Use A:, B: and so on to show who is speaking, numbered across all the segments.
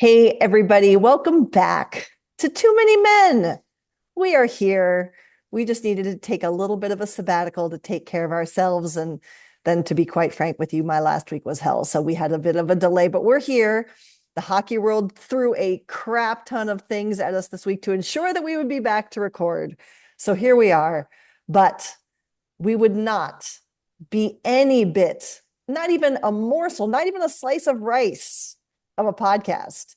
A: Hey, everybody, welcome back to Too Many Men. We are here. We just needed to take a little bit of a sabbatical to take care of ourselves. And then, to be quite frank with you, my last week was hell. So we had a bit of a delay, but we're here. The hockey world threw a crap ton of things at us this week to ensure that we would be back to record. So here we are. But we would not be any bit, not even a morsel, not even a slice of rice of a podcast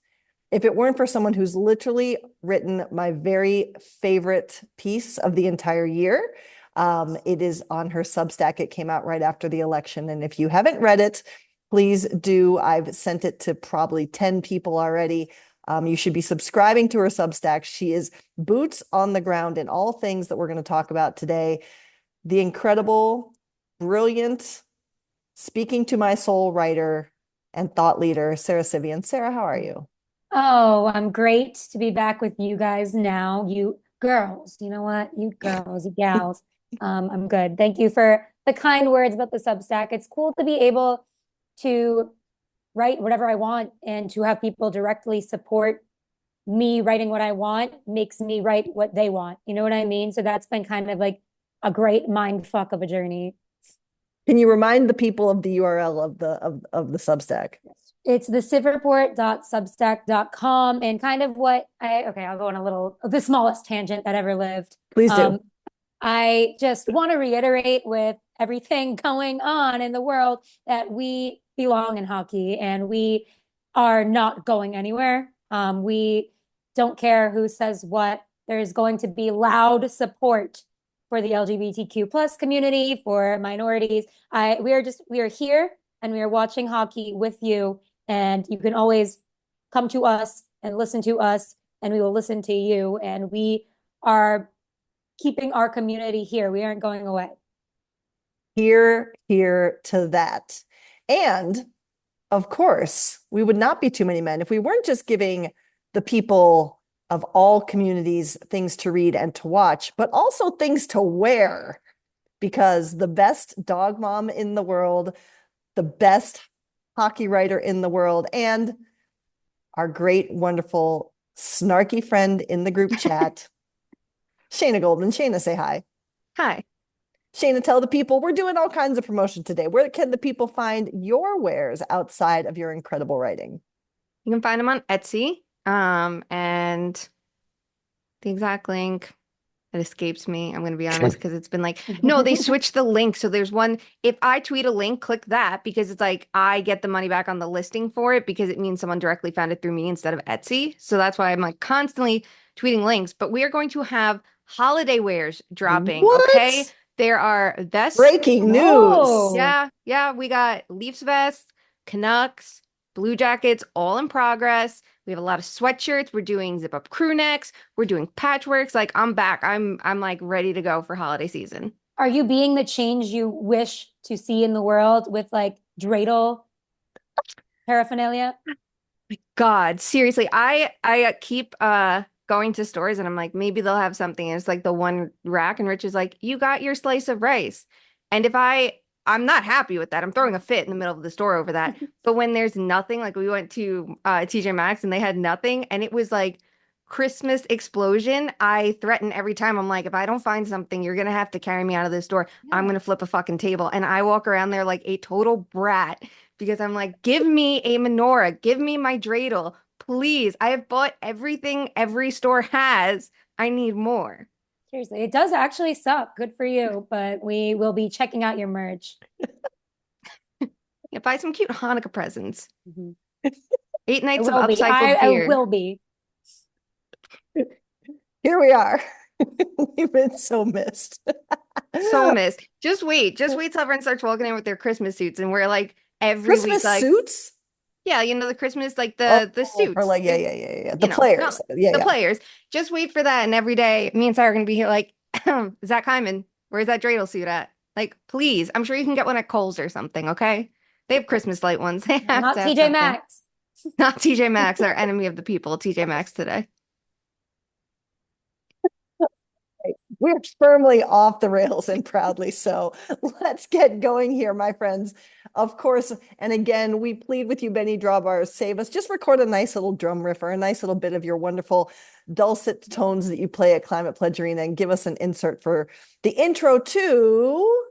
A: if it weren't for someone who's literally written my very favorite piece of the entire year. It is on her Substack. It came out right after the election. And if you haven't read it, please do. I've sent it to probably 10 people already. You should be subscribing to her Substack. She is boots on the ground in all things that we're going to talk about today. The incredible, brilliant, speaking to my soul writer and thought leader, Sara Sivian. Sara, how are you?
B: Oh, I'm great to be back with you guys now. You girls, you know what? You girls, you gals. I'm good. Thank you for the kind words about the Substack. It's cool to be able to write whatever I want and to have people directly support me writing what I want makes me write what they want. You know what I mean? So that's been kind of like a great mind fuck of a journey.
A: Can you remind the people of the URL of the Substack?
B: It's the civreport.substack.com and kind of I'll go on the smallest tangent that ever lived.
A: Please do.
B: Um, I just want to reiterate with everything going on in the world that we belong in hockey and we are not going anywhere. We don't care who says what. There is going to be loud support for the LGBTQ plus community, for minorities. We are here and we are watching hockey with you. And you can always come to us and listen to us, and we will listen to you. And we are keeping our community here. We aren't going away.
A: Here to that. And of course, we would not be Too Many Men if we weren't just giving the people of all communities things to read and to watch, but also things to wear. Because the best dog mom in the world, the best hockey writer in the world, and our great, wonderful, snarky friend in the group chat, Shayna Golden. Shayna, say hi.
C: Hi.
A: Shayna, tell the people we're doing all kinds of promotion today. Where can the people find your wares outside of your incredible writing?
C: You can find them on Etsy. And the exact link, it escapes me. I'm going to be honest because it's been like, no, they switched the link. So there's one, if I tweet a link, click that because it's like I get the money back on the listing for it because it means someone directly found it through me instead of Etsy. So that's why I'm like constantly tweeting links. But we are going to have holiday wares dropping.
A: What?
C: Okay. There are vests.
A: Breaking news.
C: Yeah. We got Leafs vests, Canucks, Blue Jackets, all in progress. We have a lot of sweatshirts. We're doing zip up crew necks. We're doing patchworks. Like I'm back. I'm like ready to go for holiday season.
B: Are you being the change you wish to see in the world with like dreidel paraphernalia?
C: God, seriously, I keep going to stores and I'm like, maybe they'll have something. And it's like the one rack, and Rich is like, you got your slice of rice. And if I'm not happy with that. I'm throwing a fit in the middle of the store over that. But when there's nothing, like we went to TJ Maxx and they had nothing, and it was like Christmas explosion. I threaten every time. I'm like, if I don't find something, you're gonna have to carry me out of this store. I'm gonna flip a fucking table. And I walk around there like a total brat because I'm like, give me a menorah, give me my dreidel, please. I have bought everything every store has. I need more.
B: Seriously, it does actually suck. Good for you, but we will be checking out your merch.
C: Yeah, buy some cute Hanukkah presents.
B: Mm-hmm.
C: 8 nights of upcycled
B: I
C: beer.
B: will be.
A: Here we are. We've been so missed.
C: So missed. Just wait till everyone starts walking in with their Christmas suits, and we're like every
A: Christmas
C: week, like,
A: suits?
C: yeah, the Christmas, like the
A: Or
C: suits,
A: like, yeah. The
C: no,
A: players.
C: the players. Just wait for that, and every day, me and Sarah are gonna be here, like, Zach Hyman, where's that dreidel suit at? Like, please, I'm sure you can get one at Kohl's or something. Okay, they have Christmas light ones. They have
B: Not
C: to have
B: TJ
C: something.
B: Maxx.
C: Not TJ Maxx, our enemy of the people. TJ Maxx today.
A: We're firmly off the rails and proudly so. Let's get going here, my friends. Of course, and again, we plead with you, Benny Drawbars, save us. Just record a nice little drum riff or a nice little bit of your wonderful dulcet tones that you play at Climate Pledge Arena and give us an insert for the intro to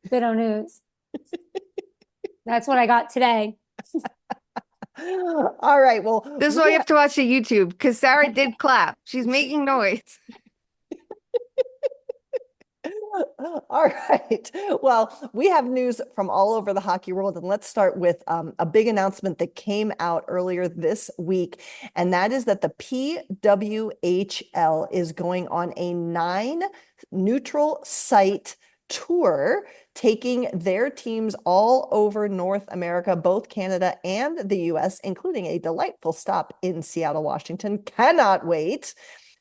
B: Bitter news. That's what I got today.
A: All right. Well,
C: This is why you have to watch the YouTube, because Sara did clap. She's making noise.
A: All right. Well, we have news from all over the hockey world, and let's start with a big announcement that came out earlier this week, and that is that the PWHL is going on a 9-neutral site tour, taking their teams all over North America, both Canada and the US, including a delightful stop in Seattle, Washington. Cannot wait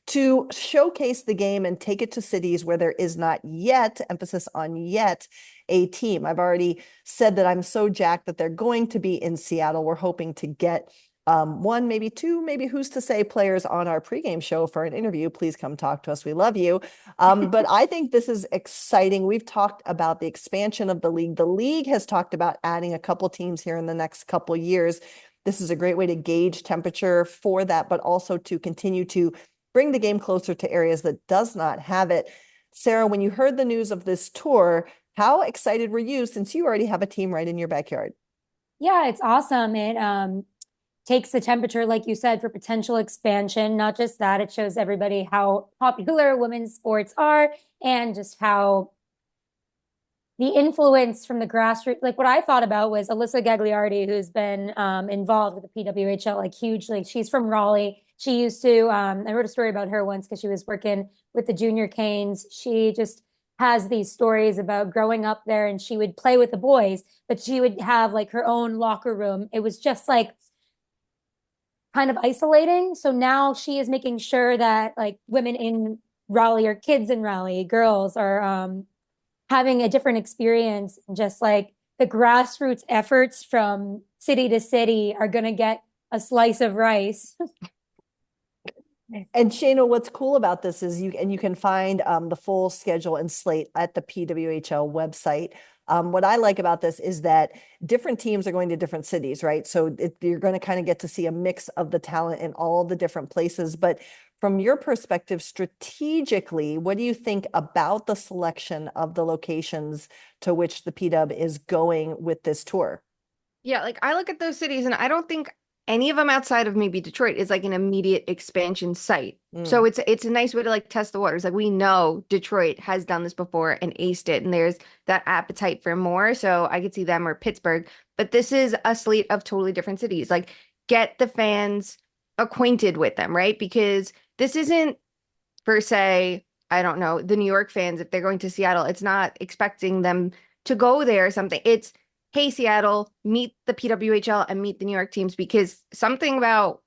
A: to showcase the game and take it to cities where there is not yet, emphasis on yet, a team. I've already said that I'm so jacked that they're going to be in Seattle. We're hoping to get one, maybe two, maybe who's to say players on our pregame show for an interview. Please come talk to us. We love you. But I think this is exciting. We've talked about the expansion of the league. The league has talked about adding a couple teams here in the next couple years. This is a great way to gauge temperature for that, but also to continue to bring the game closer to areas that does not have it. Sara, when you heard the news of this tour, how excited were you since you already have a team right in your backyard?
B: Yeah, it's awesome. It takes the temperature, like you said, for potential expansion. Not just that, it shows everybody how popular women's sports are and just how the influence from the grassroots. Like what I thought about was Alyssa Gagliardi, who's been involved with the PWHL like hugely. She's from Raleigh. She used to, I wrote a story about her once because she was working with the Junior Canes. She just has these stories about growing up there, and she would play with the boys, but she would have like her own locker room. It was just like kind of isolating. So now she is making sure that like women in Raleigh or kids in Raleigh, girls are having a different experience. Just like the grassroots efforts from city to city are going to get a slice of rice.
A: And Shayna, what's cool about this is you can find the full schedule and slate at the PWHL website. What I like about this is that different teams are going to different cities, right? So you're going to kind of get to see a mix of the talent in all the different places. But from your perspective, strategically, what do you think about the selection of the locations to which the PW is going with this tour?
C: Yeah, like I look at those cities and I don't think any of them outside of maybe Detroit is like an immediate expansion site. So it's a nice way to like test the waters. Like we know Detroit has done this before and aced it, and there's that appetite for more. So I could see them or Pittsburgh, but this is a slate of totally different cities. Like get the fans acquainted with them, right? Because this isn't per se, I don't know, the New York fans, if they're going to Seattle, it's not expecting them to go there or something. It's, hey, Seattle, meet the PWHL and meet the New York teams, because something about,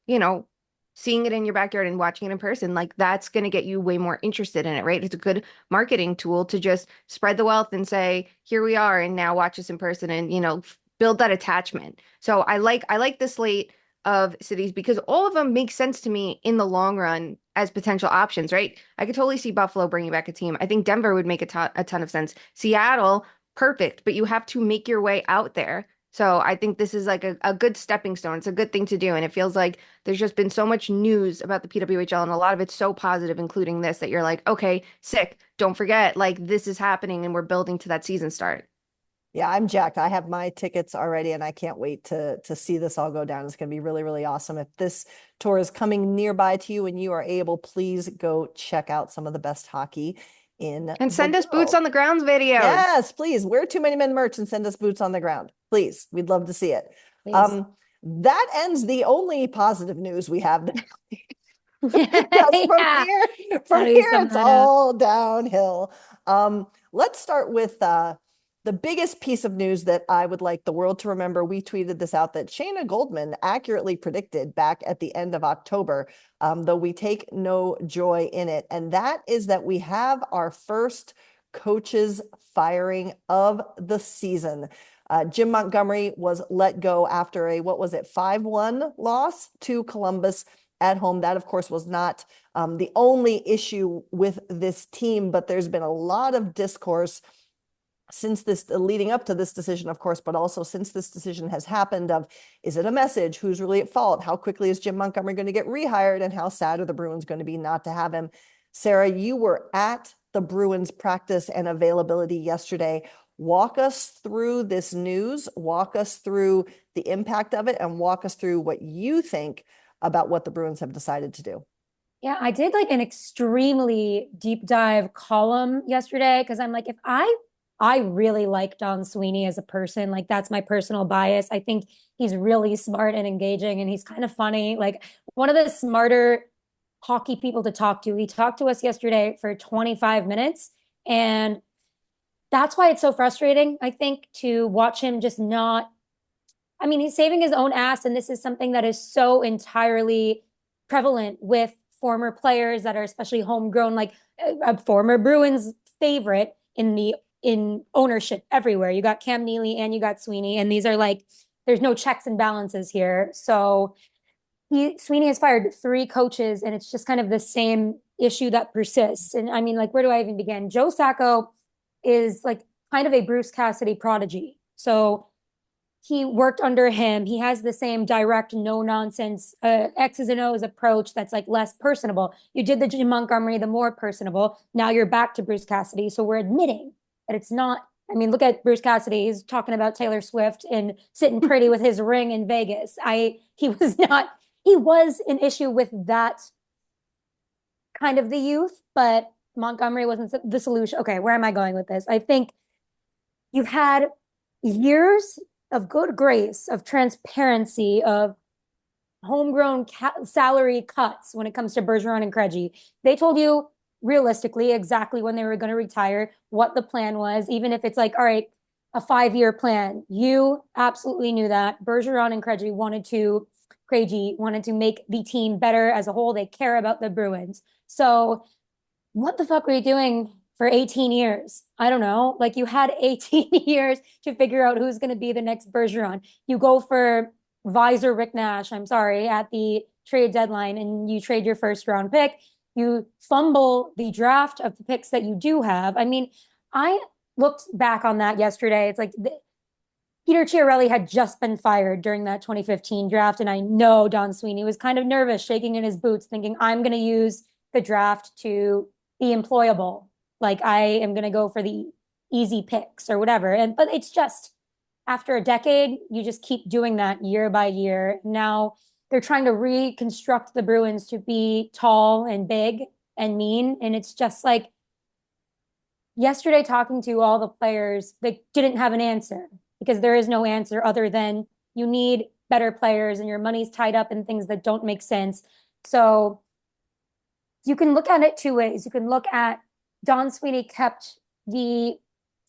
C: seeing it in your backyard and watching it in person, like that's going to get you way more interested in it, right? It's a good marketing tool to just spread the wealth and say, here we are, and now watch us in person and, build that attachment. So I like the slate of cities because all of them make sense to me in the long run as potential options, right? I could totally see Buffalo bringing back a team. I think Denver would make a ton of sense. Seattle, perfect, but you have to make your way out there. So I think this is like a good stepping stone. It's a good thing to do. And it feels like there's just been so much news about the PWHL, and a lot of it's so positive, including this, that you're like, okay, sick. Don't forget, like this is happening and we're building to that season start.
A: Yeah, I'm jacked. I have my tickets already, and I can't wait to see this all go down. It's going to be really, really awesome. If this tour is coming nearby to you and you are able, please go check out some of the best hockey in
C: And send
A: the
C: us boots
A: world.
C: on the grounds videos.
A: Yes, please. Wear Too Many Men merch and send us boots on the ground. Please. We'd love to see it.
B: Please.
A: That ends the only positive news we have. Because
B: Yeah.
A: from here, it's all downhill. Let's start with the biggest piece of news that I would like the world to remember. We tweeted this out that Shayna Goldman accurately predicted back at the end of October, though we take no joy in it. And that is that we have our first coaches firing of the season. Jim Montgomery was let go after a, what was it, 5-1 loss to Columbus at home. That, of course, was not the only issue with this team, but there's been a lot of discourse since this, leading up to this decision, of course, but also since this decision has happened, of, is it a message? Who's really at fault? How quickly is Jim Montgomery going to get rehired? And how sad are the Bruins going to be not to have him? Sara, you were at the Bruins practice and availability yesterday. Walk us through this news, walk us through the impact of it, and walk us through what you think about what the Bruins have decided to do.
B: Yeah, I did like an extremely deep dive column yesterday because I'm like, if I really like Don Sweeney as a person. Like, that's my personal bias. I think he's really smart and engaging, and he's kind of funny. Like, one of the smarter hockey people to talk to. He talked to us yesterday for 25 minutes. And that's why it's so frustrating, I think, to watch him just not. I mean, he's saving his own ass. And this is something that is so entirely prevalent with former players that are especially homegrown, like a former Bruins favorite in ownership everywhere. You got Cam Neely and you got Sweeney, and these are like, there's no checks and balances here. So Sweeney has fired 3 coaches, and it's just kind of the same issue that persists. And I mean, like, where do I even begin? Joe Sacco is like kind of a Bruce Cassidy prodigy. So he worked under him. He has the same direct, no nonsense, X's and O's approach that's like less personable. You did the Jim Montgomery, the more personable. Now you're back to Bruce Cassidy. So we're admitting that it's not. I mean, look at Bruce Cassidy. He's talking about Taylor Swift and sitting pretty with his ring in Vegas. He was an issue with that kind of the youth, but Montgomery wasn't the solution. Okay, where am I going with this? I think you've had years of good grace, of transparency, of homegrown salary cuts when it comes to Bergeron and Krejci. They told you realistically exactly when they were going to retire, what the plan was, even if it's like, all right, a 5-year plan. You absolutely knew that. Bergeron and Krejci wanted to make the team better as a whole. They care about the Bruins. So what the fuck were you doing for 18 years? I don't know. Like, you had 18 years to figure out who's going to be the next Bergeron. You go for Visor Rick Nash, I'm sorry, at the trade deadline, and you trade your first round pick. You fumble the draft of the picks that you do have. I mean, I looked back on that yesterday. It's like Peter Chiarelli had just been fired during that 2015 draft. And I know Don Sweeney was kind of nervous, shaking in his boots, thinking, I'm going to use the draft to be employable. Like, I am going to go for the easy picks or whatever. But it's just, after a decade, you just keep doing that year by year. Now they're trying to reconstruct the Bruins to be tall and big and mean. And it's just like, yesterday, talking to all the players, they didn't have an answer, because there is no answer other than you need better players and your money's tied up in things that don't make sense. So you can look at it 2 ways. You can look at Don Sweeney kept the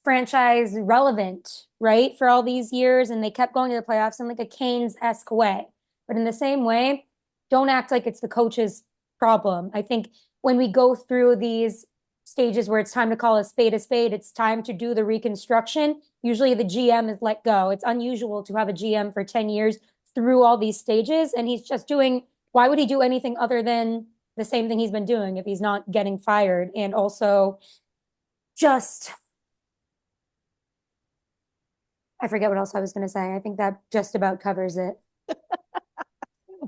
B: franchise relevant, right, for all these years, and they kept going to the playoffs in like a Canes-esque way. But in the same way, don't act like it's the coach's problem. I think when we go through these stages where it's time to call a spade, it's time to do the reconstruction. Usually the GM is let go. It's unusual to have a GM for 10 years through all these stages. And he's just doing, why would he do anything other than the same thing he's been doing if he's not getting fired? And also just, I forget what else I was going to say. I think that just about covers it.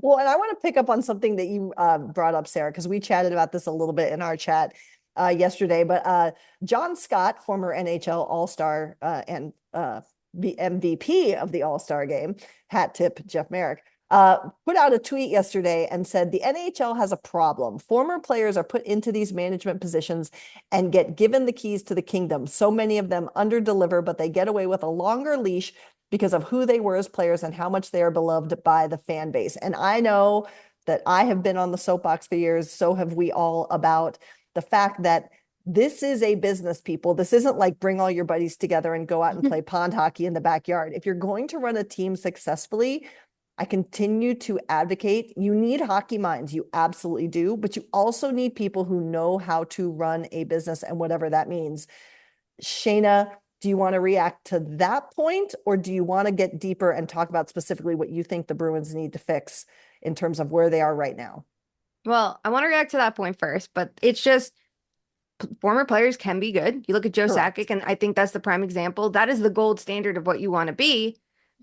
A: Well, and I want to pick up on something that you brought up, Sara, because we chatted about this a little bit in our chat yesterday. But John Scott, former NHL All-Star and the MVP of the All-Star game, hat tip Jeff Merrick, put out a tweet yesterday and said the NHL has a problem. Former players are put into these management positions and get given the keys to the kingdom. So many of them underdeliver, but they get away with a longer leash because of who they were as players and how much they are beloved by the fan base. And I know that I have been on the soapbox for years, so have we all, about the fact that this is a business, people. This isn't like bring all your buddies together and go out and play pond hockey in the backyard. If you're going to run a team successfully, I continue to advocate, you need hockey minds. You absolutely do. But you also need people who know how to run a business, and whatever that means. Shayna, do you want to react to that point, or do you want to get deeper and talk about specifically what you think the Bruins need to fix in terms of where they are right now?
C: Well, I want to react to that point first, but it's just former players can be good. You look at Joe
A: Correct.
C: Sakic, and I think that's the prime example. That is the gold standard of what you want to be.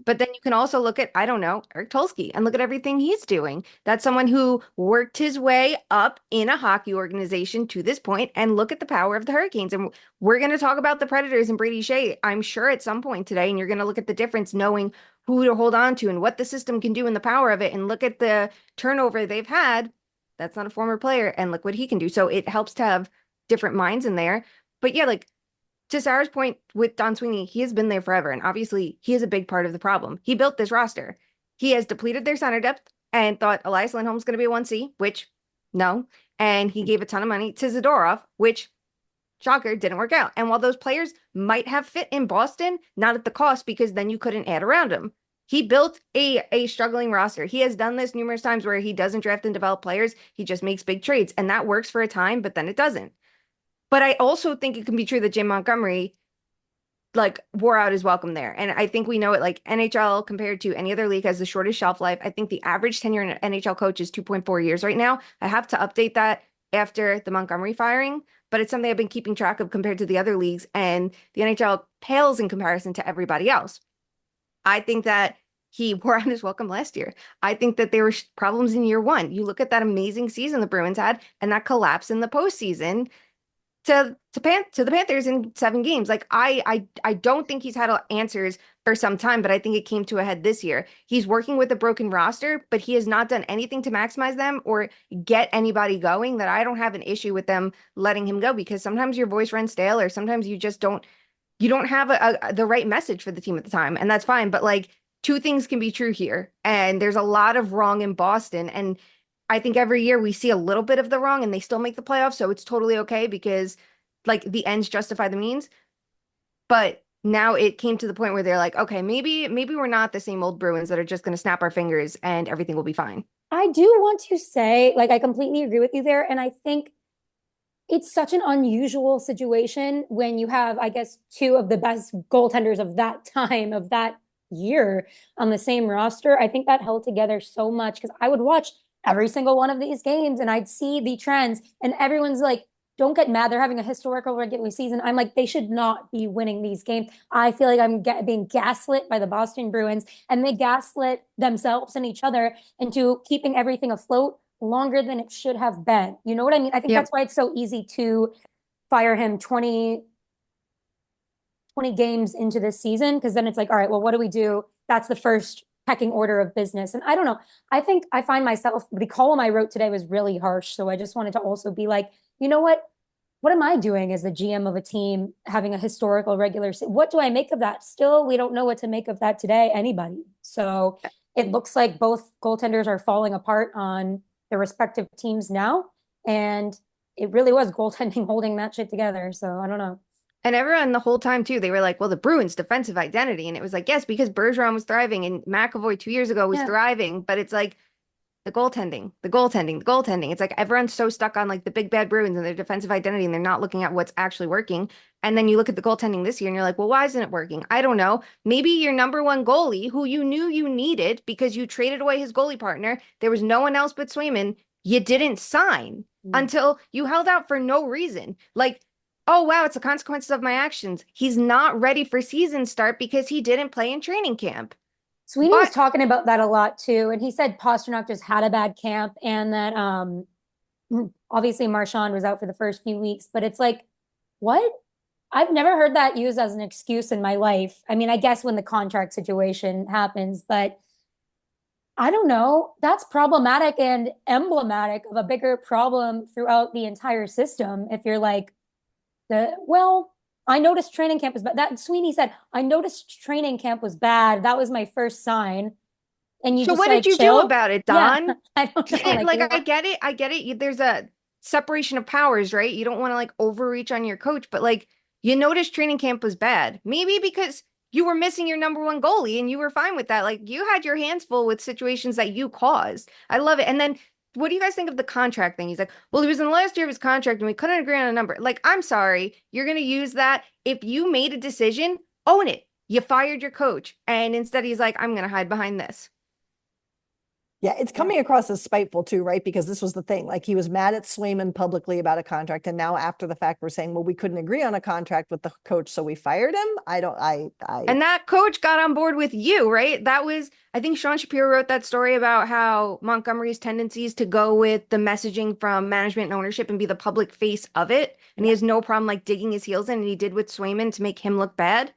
C: But then you can also look at, I don't know, Eric Tulsky and look at everything he's doing. That's someone who worked his way up in a hockey organization to this point, and look at the power of the Hurricanes. And we're going to talk about the Predators and Brady Shea, I'm sure, at some point today. And you're going to look at the difference knowing who to hold on to and what the system can do and the power of it. And look at the turnover they've had. That's not a former player. And look what he can do. So it helps to have different minds in there. But yeah, like to Sarah's point with Don Sweeney, he has been there forever. And obviously, he is a big part of the problem. He built this roster. He has depleted their center depth and thought Elias Lindholm's going to be a 1C, which no. And he gave a ton of money to Zadorov, which, shocker, didn't work out. And while those players might have fit in Boston, not at the cost, because then you couldn't add around him. He built a struggling roster. He has done this numerous times where he doesn't draft and develop players. He just makes big trades. And that works for a time, but then it doesn't. But I also think it can be true that Jim Montgomery like wore out his welcome there. And I think we know it, like NHL compared to any other league has the shortest shelf life. I think the average tenure in an NHL coach is 2.4 years right now. I have to update that after the Montgomery firing, but it's something I've been keeping track of compared to the other leagues. And the NHL pales in comparison to everybody else. I think that he wore out his welcome last year. I think that there were problems in year one. You look at that amazing season the Bruins had and that collapse in the postseason to the Panthers in 7 games. Like I don't think he's had answers for some time, but I think it came to a head this year. He's working with a broken roster, but he has not done anything to maximize them or get anybody going, that I don't have an issue with them letting him go, because sometimes your voice runs stale, or sometimes you don't have the right message for the team at the time, and that's fine. But like, two things can be true here, and there's a lot of wrong in Boston, and I think every year we see a little bit of the wrong and they still make the playoffs. So it's totally okay, because like the ends justify the means. But now it came to the point where they're like, okay, maybe we're not the same old Bruins that are just going to snap our fingers and everything will be fine.
B: I do want to say, like, I completely agree with you there. And I think it's such an unusual situation when you have, I guess, two of the best goaltenders of that time, of that year on the same roster. I think that held together so much because I would watch every single one of these games and I'd see the trends, and everyone's like, don't get mad. They're having a historical regular season. I'm like, they should not be winning these games. I feel like I'm being gaslit by the Boston Bruins, and they gaslit themselves and each other into keeping everything afloat longer than it should have been. You know what I mean? I think
C: Yep.
B: that's why it's so easy to fire him 20 games into this season, because then it's like, all right, well, what do we do? That's the first pecking order of business. And I don't know. I think I find myself, the column I wrote today was really harsh. So I just wanted to also be like, you know what? What am I doing as the GM of a team having a historical regular season? What do I make of that? Still, we don't know what to make of that today, anybody. So it looks like both goaltenders are falling apart on their respective teams now. And it really was goaltending holding that shit together. So I don't know.
C: And everyone the whole time too, they were like, well, the Bruins defensive identity. And it was like, yes, because Bergeron was thriving and McAvoy 2 years ago was
B: Yeah.
C: thriving. But it's like the goaltending, the goaltending, the goaltending. It's like everyone's so stuck on like the big bad Bruins and their defensive identity, and they're not looking at what's actually working. And then you look at the goaltending this year and you're like, well, why isn't it working? I don't know. Maybe your number one goalie, who you knew you needed because you traded away his goalie partner, there was no one else but Swayman, you didn't sign until you held out for no reason. Like, oh, wow, it's the consequences of my actions. He's not ready for season start because he didn't play in training camp.
B: Sweeney was
C: But
B: talking about that a lot too, and he said Pasternak just had a bad camp, and that obviously Marchand was out for the first few weeks. But it's like, what? I've never heard that used as an excuse in my life. I mean, I guess when the contract situation happens, but I don't know. That's problematic and emblematic of a bigger problem throughout the entire system. If you're like, well, I noticed training camp was bad. That Sweeney said, I noticed training camp was bad. That was my first sign. And you
C: so
B: just
C: what did
B: like
C: you do
B: chill.
C: about it,
B: Yeah.
C: Don?
B: I don't know. Like,
C: Like, I
B: what?
C: get it. I get it. There's a separation of powers, right? You don't want to like overreach on your coach, but like you noticed training camp was bad. Maybe because you were missing your number one goalie and you were fine with that. Like you had your hands full with situations that you caused. I love it. And then what do you guys think of the contract thing? He's like, well, he was in the last year of his contract and we couldn't agree on a number. Like, I'm sorry. You're going to use that. If you made a decision, own it. You fired your coach. And instead he's like, I'm going to hide behind this.
A: Yeah, it's coming across as spiteful too, right? Because this was the thing. Like he was mad at Swayman publicly about a contract, and now after the fact, we're saying, well, we couldn't agree on a contract with the coach, so we fired him.
C: And that coach got on board with you, right? That was, I think Sean Shapiro wrote that story about how Montgomery's tendencies to go with the messaging from management and ownership and be the public face of it. And he has no problem like digging his heels in, and he did with Swayman to make him look bad.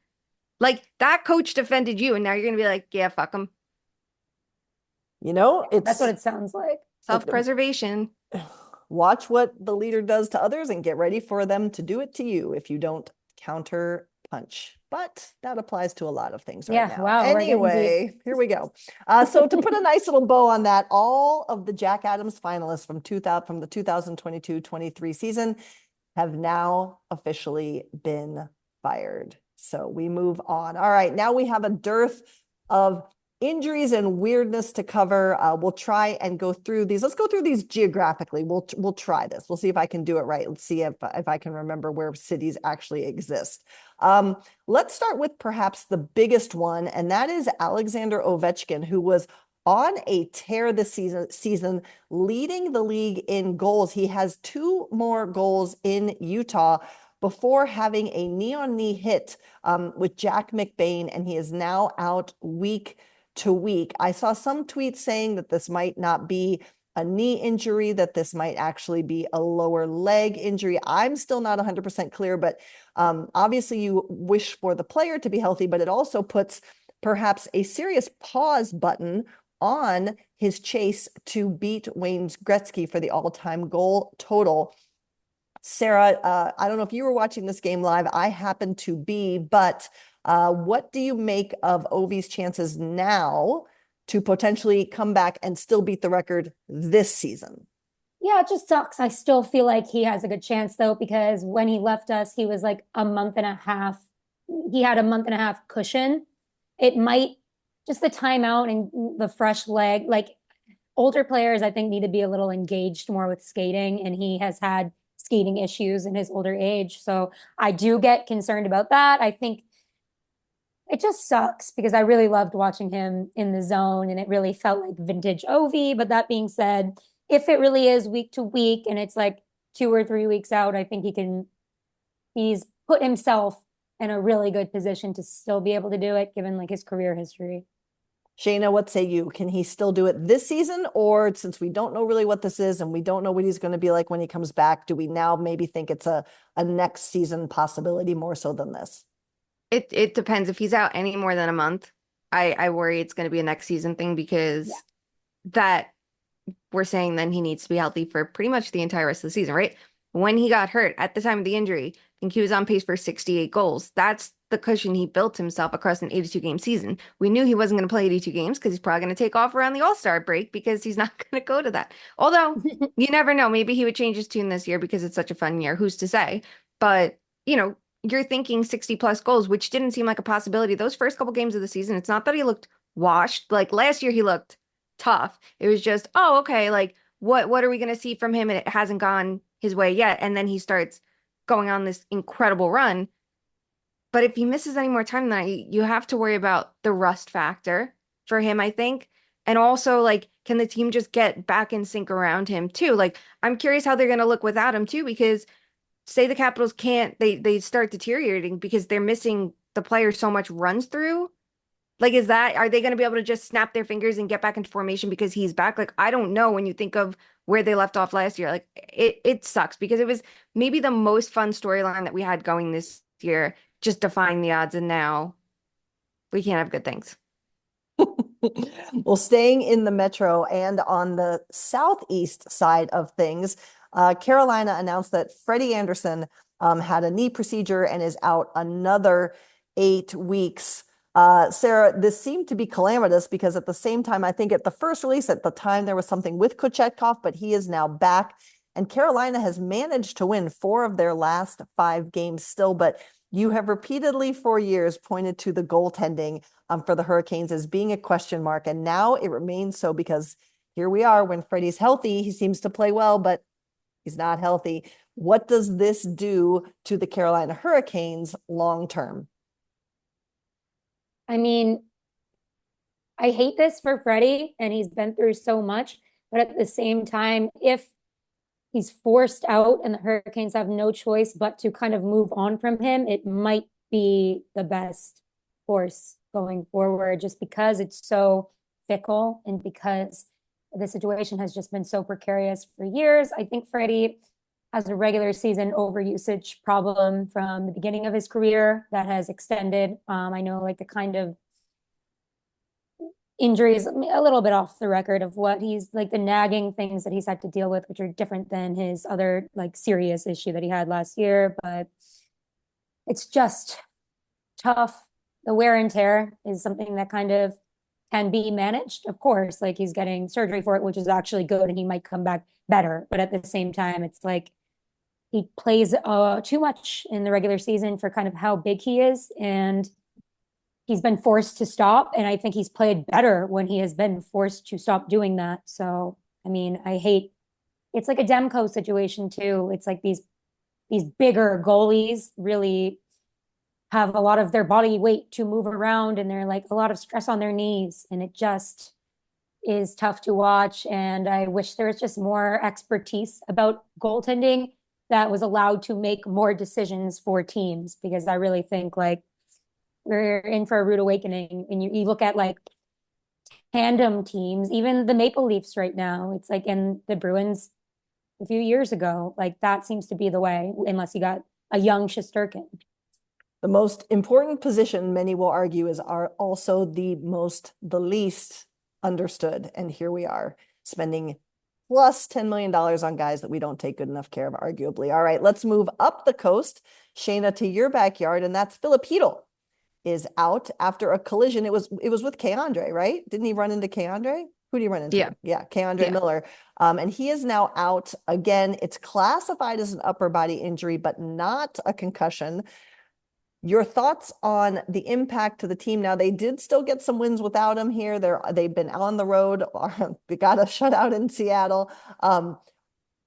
C: Like that coach defended you, and now you're gonna be like, yeah, fuck him.
B: That's what it sounds like.
C: Self-preservation.
A: Watch what the leader does to others and get ready for them to do it to you if you don't counter punch. But that applies to a lot of things right now.
B: Wow,
A: anyway, here we go. So to put a nice little bow on that, all of the Jack Adams finalists from the 2022-23 season have now officially been fired. So we move on. All right, now we have a dearth of injuries and weirdness to cover. We'll try and go through these. Let's go through these geographically. We'll try this. We'll see if I can do it right. Let's see if I can remember where cities actually exist. Let's start with perhaps the biggest one, and that is Alexander Ovechkin, who was on a tear this season, leading the league in goals. He has 2 more goals in Utah before having a knee-on-knee hit with Jack McBain, and he is now out week to week. I saw some tweets saying that this might not be a knee injury, that this might actually be a lower leg injury. I'm still not 100% clear, but obviously you wish for the player to be healthy, but it also puts perhaps a serious pause button on his chase to beat Wayne Gretzky for the all-time goal total. Sara, I don't know if you were watching this game live. I happened to be, but what do you make of Ovi's chances now to potentially come back and still beat the record this season?
B: Yeah, it just sucks. I still feel like he has a good chance though, because when he left us, he was like a month and a half. He had a month and a half cushion. It might just the timeout and the fresh leg, like older players, I think need to be a little engaged more with skating, and he has had skating issues in his older age. So I do get concerned about that. I think it just sucks because I really loved watching him in the zone and it really felt like vintage Ovi. But that being said, if it really is week to week and it's like 2 or 3 weeks out, I think he's put himself in a really good position to still be able to do it given like his career history.
A: Shayna, what say you? Can he still do it this season? Or since we don't know really what this is and we don't know what he's going to be like when he comes back, do we now maybe think it's a next season possibility more so than this?
C: It depends. If he's out any more than a month, I worry it's going to be a next season thing because that we're saying then he needs to be healthy for pretty much the entire rest of the season, right? When he got hurt at the time of the injury, I think he was on pace for 68 goals. That's the cushion he built himself across an 82 game season. We knew he wasn't going to play 82 games because he's probably going to take off around the All-Star break because he's not going to go to that. Although you never know, maybe he would change his tune this year because it's such a fun year. Who's to say? But, you're thinking 60 plus goals, which didn't seem like a possibility. Those first couple games of the season, it's not that he looked washed. Like last year, he looked tough. It was just, oh, okay, like what are we going to see from him? And it hasn't gone his way yet. And then he starts going on this incredible run. But if he misses any more time than that, you have to worry about the rust factor for him, I think. And also, like, can the team just get back in sync around him too? Like, I'm curious how they're going to look without him too, because say the Capitals can't, they start deteriorating because they're missing the player so much runs through. Like, are they going to be able to just snap their fingers and get back into formation because he's back? Like, I don't know when you think of where they left off last year. Like, it sucks because it was maybe the most fun storyline that we had going this year, just defying the odds. And now we can't have good things.
A: Well, staying in the Metro and on the southeast side of things, Carolina announced that Freddie Anderson had a knee procedure and is out another 8 weeks. Sara, this seemed to be calamitous because at the same time, I think at the first release, at the time, there was something with Kochetkov, but he is now back. And Carolina has managed to win 4 of their last 5 games still. But you have repeatedly for years pointed to the goaltending for the Hurricanes as being a question mark. And now it remains so because here we are when Freddie's healthy, he seems to play well, but he's not healthy. What does this do to the Carolina Hurricanes long term?
B: I mean, I hate this for Freddie, and he's been through so much. But at the same time, if he's forced out and the Hurricanes have no choice but to kind of move on from him, it might be the best course going forward, just because it's so fickle and because the situation has just been so precarious for years. I think Freddie has a regular season overusage problem from the beginning of his career that has extended. I know like the kind of injuries, a little bit off the record of what he's like, the nagging things that he's had to deal with, which are different than his other like serious issue that he had last year. But it's just tough. The wear and tear is something that kind of can be managed. Of course, like he's getting surgery for it, which is actually good, and he might come back better. But at the same time, it's like he plays too much in the regular season for kind of how big he is, and he's been forced to stop. And I think he's played better when he has been forced to stop doing that. So, I mean, I hate, it's like a Demko situation too. It's like these bigger goalies really have a lot of their body weight to move around, and they're like a lot of stress on their knees, and it just is tough to watch. And I wish there was just more expertise about goaltending that was allowed to make more decisions for teams, because I really think like we're in for a rude awakening. And you look at like tandem teams, even the Maple Leafs right now, it's like, in the Bruins a few years ago, like that seems to be the way, unless you got a young Shesterkin.
A: The most important position, many will argue, is also the least understood. And here we are spending plus $10 million on guys that we don't take good enough care of, arguably. All right, let's move up the coast, Shayna, to your backyard, and that's Filip Chytil is out after a collision. It was with K'Andre, right? Didn't he run into K'Andre? Who did he run into? Yeah, K'Andre Miller. And he is now out again. It's classified as an upper body injury, but not a concussion. Your thoughts on the impact to the team? Now, they did still get some wins without him here. They've been on the road. They got a shutout in Seattle.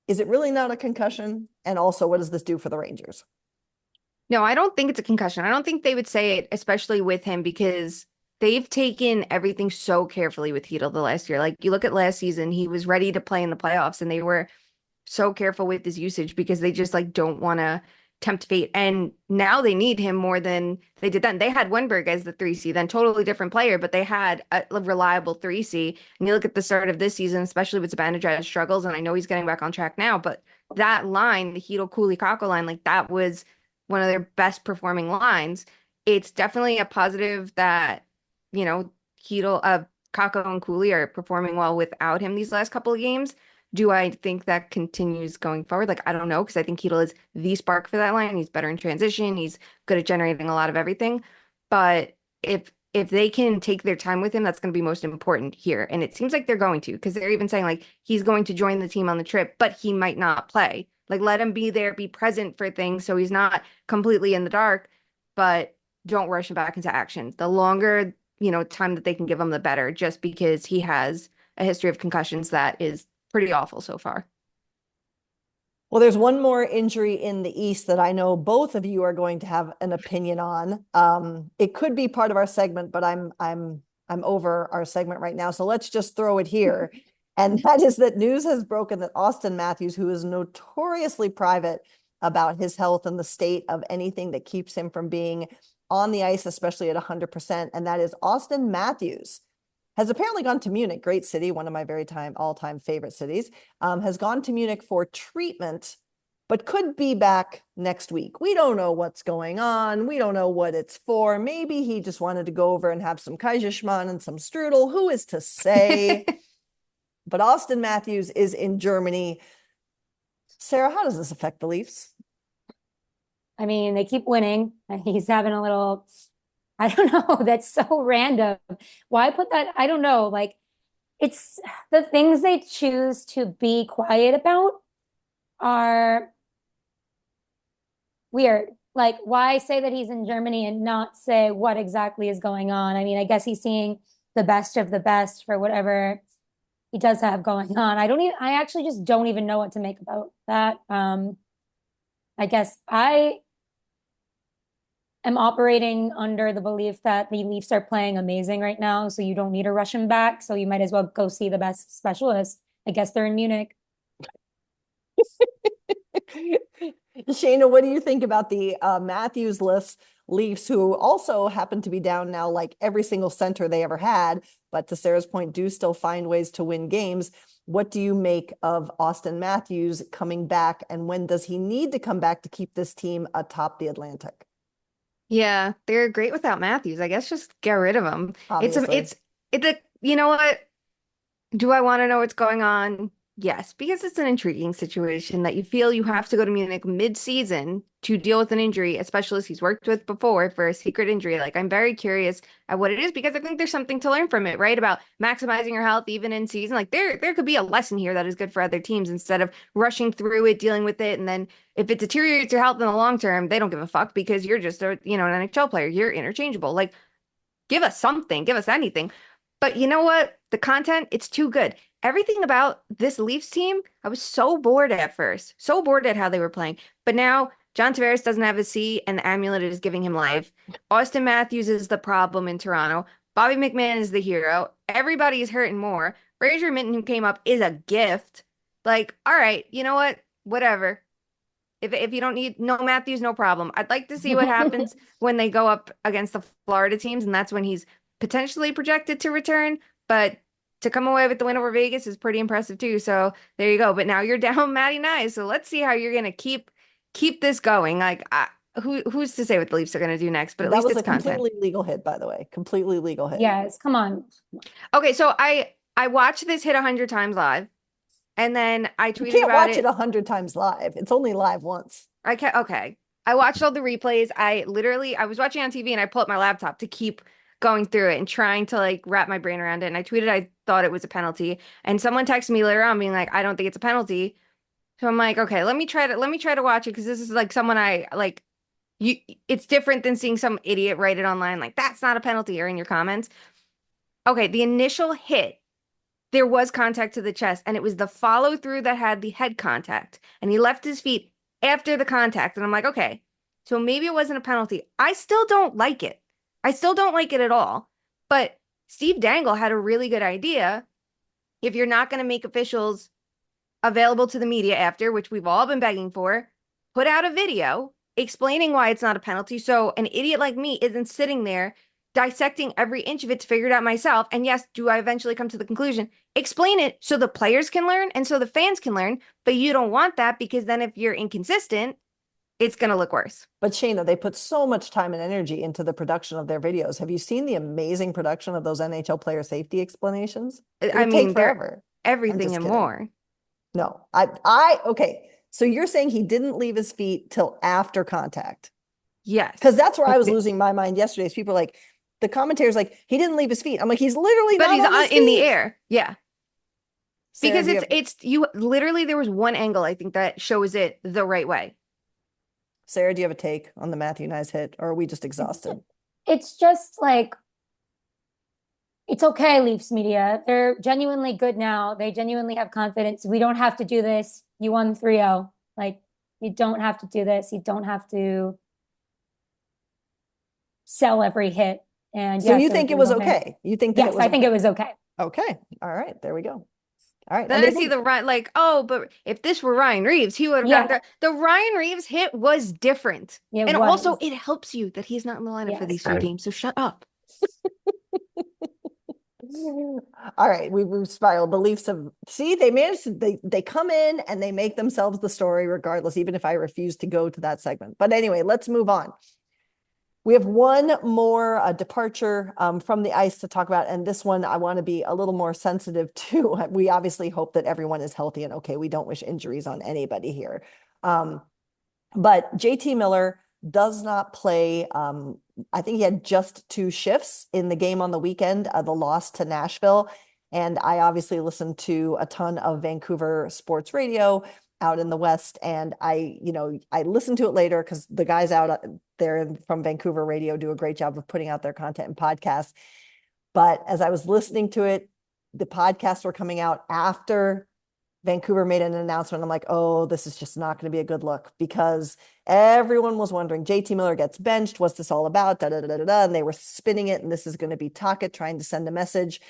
A: Is it really not a concussion? And also, what does this do for the Rangers?
C: No, I don't think it's a concussion. I don't think they would say it, especially with him, because they've taken everything so carefully with Chytil the last year. Like you look at last season, he was ready to play in the playoffs, and they were so careful with his usage because they just like don't want to tempt fate. And now they need him more than they did then. They had Wenberg as the 3C, then totally different player, but they had a reliable 3C. And you look at the start of this season, especially with Zibanejad's struggles, and I know he's getting back on track now, but that line, the Chytil Cooley Kakko line, like that was one of their best performing lines. It's definitely a positive that, you know, Kakko and Cooley are performing well without him these last couple of games. Do I think that continues going forward? Like, I don't know, because I think Chytil is the spark for that line. He's better in transition. He's good at generating a lot of everything. But if they can take their time with him, that's going to be most important here. And it seems like they're going to, because they're even saying like he's going to join the team on the trip, but he might not play. Like, let him be there, be present for things so he's not completely in the dark, but don't rush him back into action. The longer, time that they can give him, the better, just because he has a history of concussions that is pretty awful so far.
A: Well, there's one more injury in the East that I know both of you are going to have an opinion on. It could be part of our segment, but I'm over our segment right now, so let's just throw it here. And that is that news has broken that Austin Matthews, who is notoriously private about his health and the state of anything that keeps him from being on the ice, especially at 100%, and that is Austin Matthews, has apparently gone to Munich, great city, one of my all-time favorite cities, has gone to Munich for treatment, but could be back next week. We don't know what's going on. We don't know what it's for. Maybe he just wanted to go over and have some Kaiserschmarrn and some strudel. Who is to say? But Austin Matthews is in Germany. Sara, how does this affect the Leafs?
B: I mean, they keep winning. He's having a little, I don't know, that's so random. Why put that? I don't know. Like, it's the things they choose to be quiet about are weird. Like, why say that he's in Germany and not say what exactly is going on? I mean, I guess he's seeing the best of the best for whatever he does have going on. I actually just don't even know what to make about that. I guess am operating under the belief that the Leafs are playing amazing right now, so you don't need to rush him back. So you might as well go see the best specialist. I guess they're in Munich.
A: Shayna, what do you think about the Matthews-less Leafs, who also happen to be down now like every single center they ever had, but to Sarah's point, do still find ways to win games? What do you make of Austin Matthews coming back, and when does he need to come back to keep this team atop the Atlantic?
C: Yeah, they're great without Matthews. I guess just get rid of him.
A: Obviously.
C: You know what? Do I want to know what's going on? Yes, because it's an intriguing situation that you feel you have to go to Munich mid-season to deal with an injury, a specialist he's worked with before for a secret injury. Like, I'm very curious at what it is because I think there's something to learn from it, right? About maximizing your health even in season. Like, there could be a lesson here that is good for other teams instead of rushing through it, dealing with it, and then if it deteriorates your health in the long term, they don't give a fuck because you're just an NHL player. You're interchangeable. Like, give us something, give us anything. But you know what? The content, it's too good. Everything about this Leafs team, I was so bored at first, so bored at how they were playing. But now John Tavares doesn't have a C, and the amulet is giving him life. Austin Matthews is the problem in Toronto. Bobby McMahon is the hero. Everybody is hurting more. Fraser Minton, who came up, is a gift. Like, all right, you know what? Whatever. If you don't need no Matthews, no problem. I'd like to see what happens when they go up against the Florida teams, and that's when he's potentially projected to return. But to come away with the win over Vegas is pretty impressive too. So there you go. But now you're down Matty Nyes. So let's see how you're gonna keep this going. Like who's to say what the Leafs are gonna do next? But at least it's content.
A: That was a completely legal hit, by the way. Completely legal hit.
B: Yes, come on.
C: Okay, so I watched this hit 100 times live. And then I tweeted about it.
A: You can't watch it 100 times live. It's only live once.
C: Okay. I watched all the replays. I was watching on TV and I pulled up my laptop to keep going through it and trying to like wrap my brain around it. And I tweeted I thought it was a penalty. And someone texted me later on being like, I don't think it's a penalty. So I'm like, okay, let me try to watch it because this is like someone I like. It's different than seeing some idiot write it online like that's not a penalty or in your comments. Okay, the initial hit, there was contact to the chest, and it was the follow through that had the head contact, and he left his feet after the contact. And I'm like, okay, so maybe it wasn't a penalty. I still don't like it. I still don't like it at all. But Steve Dangle had a really good idea. If you're not going to make officials available to the media after, which we've all been begging for, put out a video explaining why it's not a penalty. So an idiot like me isn't sitting there dissecting every inch of it to figure it out myself. And yes, do I eventually come to the conclusion? Explain it so the players can learn and so the fans can learn. But you don't want that because then if you're inconsistent, it's going to look worse.
A: But Shayna, they put so much time and energy into the production of their videos. Have you seen the amazing production of those NHL player safety explanations?
C: I mean, they're everything and more.
A: No, okay. So you're saying he didn't leave his feet till after contact?
C: Yes.
A: Because that's where I was losing my mind yesterday. People are like, the commentators like, he didn't leave his feet. I'm like, he's literally
C: but
A: not
C: he's
A: on his
C: in
A: feet.
C: the air. Yeah.
A: Sarah,
C: because it's you literally, there was one angle I think that shows it the right way.
A: Sarah, do you have a take on the Matthew Nyes hit, or are we just exhausted?
B: It's just like, it's okay, Leafs media. They're genuinely good now. They genuinely have confidence. We don't have to do this. You won 3-0. Like, you don't have to do this. You don't have to sell every hit. And
A: so you think it was okay? You think that
B: yes,
A: it was
B: I think it was okay.
A: Okay. All right. There we go. All right.
C: Then I see the like, oh, but if this were Ryan Reeves, he would have done the Ryan Reeves hit was different. And also it helps you that he's not in the lineup for these 2 games. So shut up.
A: All right, we've spiraled. The Leafs have they managed to, they come in and they make themselves the story regardless, even if I refuse to go to that segment. But anyway, let's move on. We have one more departure from the ice to talk about, and this one I want to be a little more sensitive to. We obviously hope that everyone is healthy and okay. We don't wish injuries on anybody here. But JT Miller does not play. I think he had just 2 shifts in the game on the weekend, the loss to Nashville. And I obviously listened to a ton of Vancouver sports radio out in the West. And I listened to it later because the guys out there from Vancouver radio do a great job of putting out their content and podcasts. But as I was listening to it, the podcasts were coming out after Vancouver made an announcement. I'm like, oh, this is just not going to be a good look, because everyone was wondering, JT Miller gets benched. What's this all about? Da, da, da, da, da. And they were spinning it. And this is going to be Tocchet trying to send a message.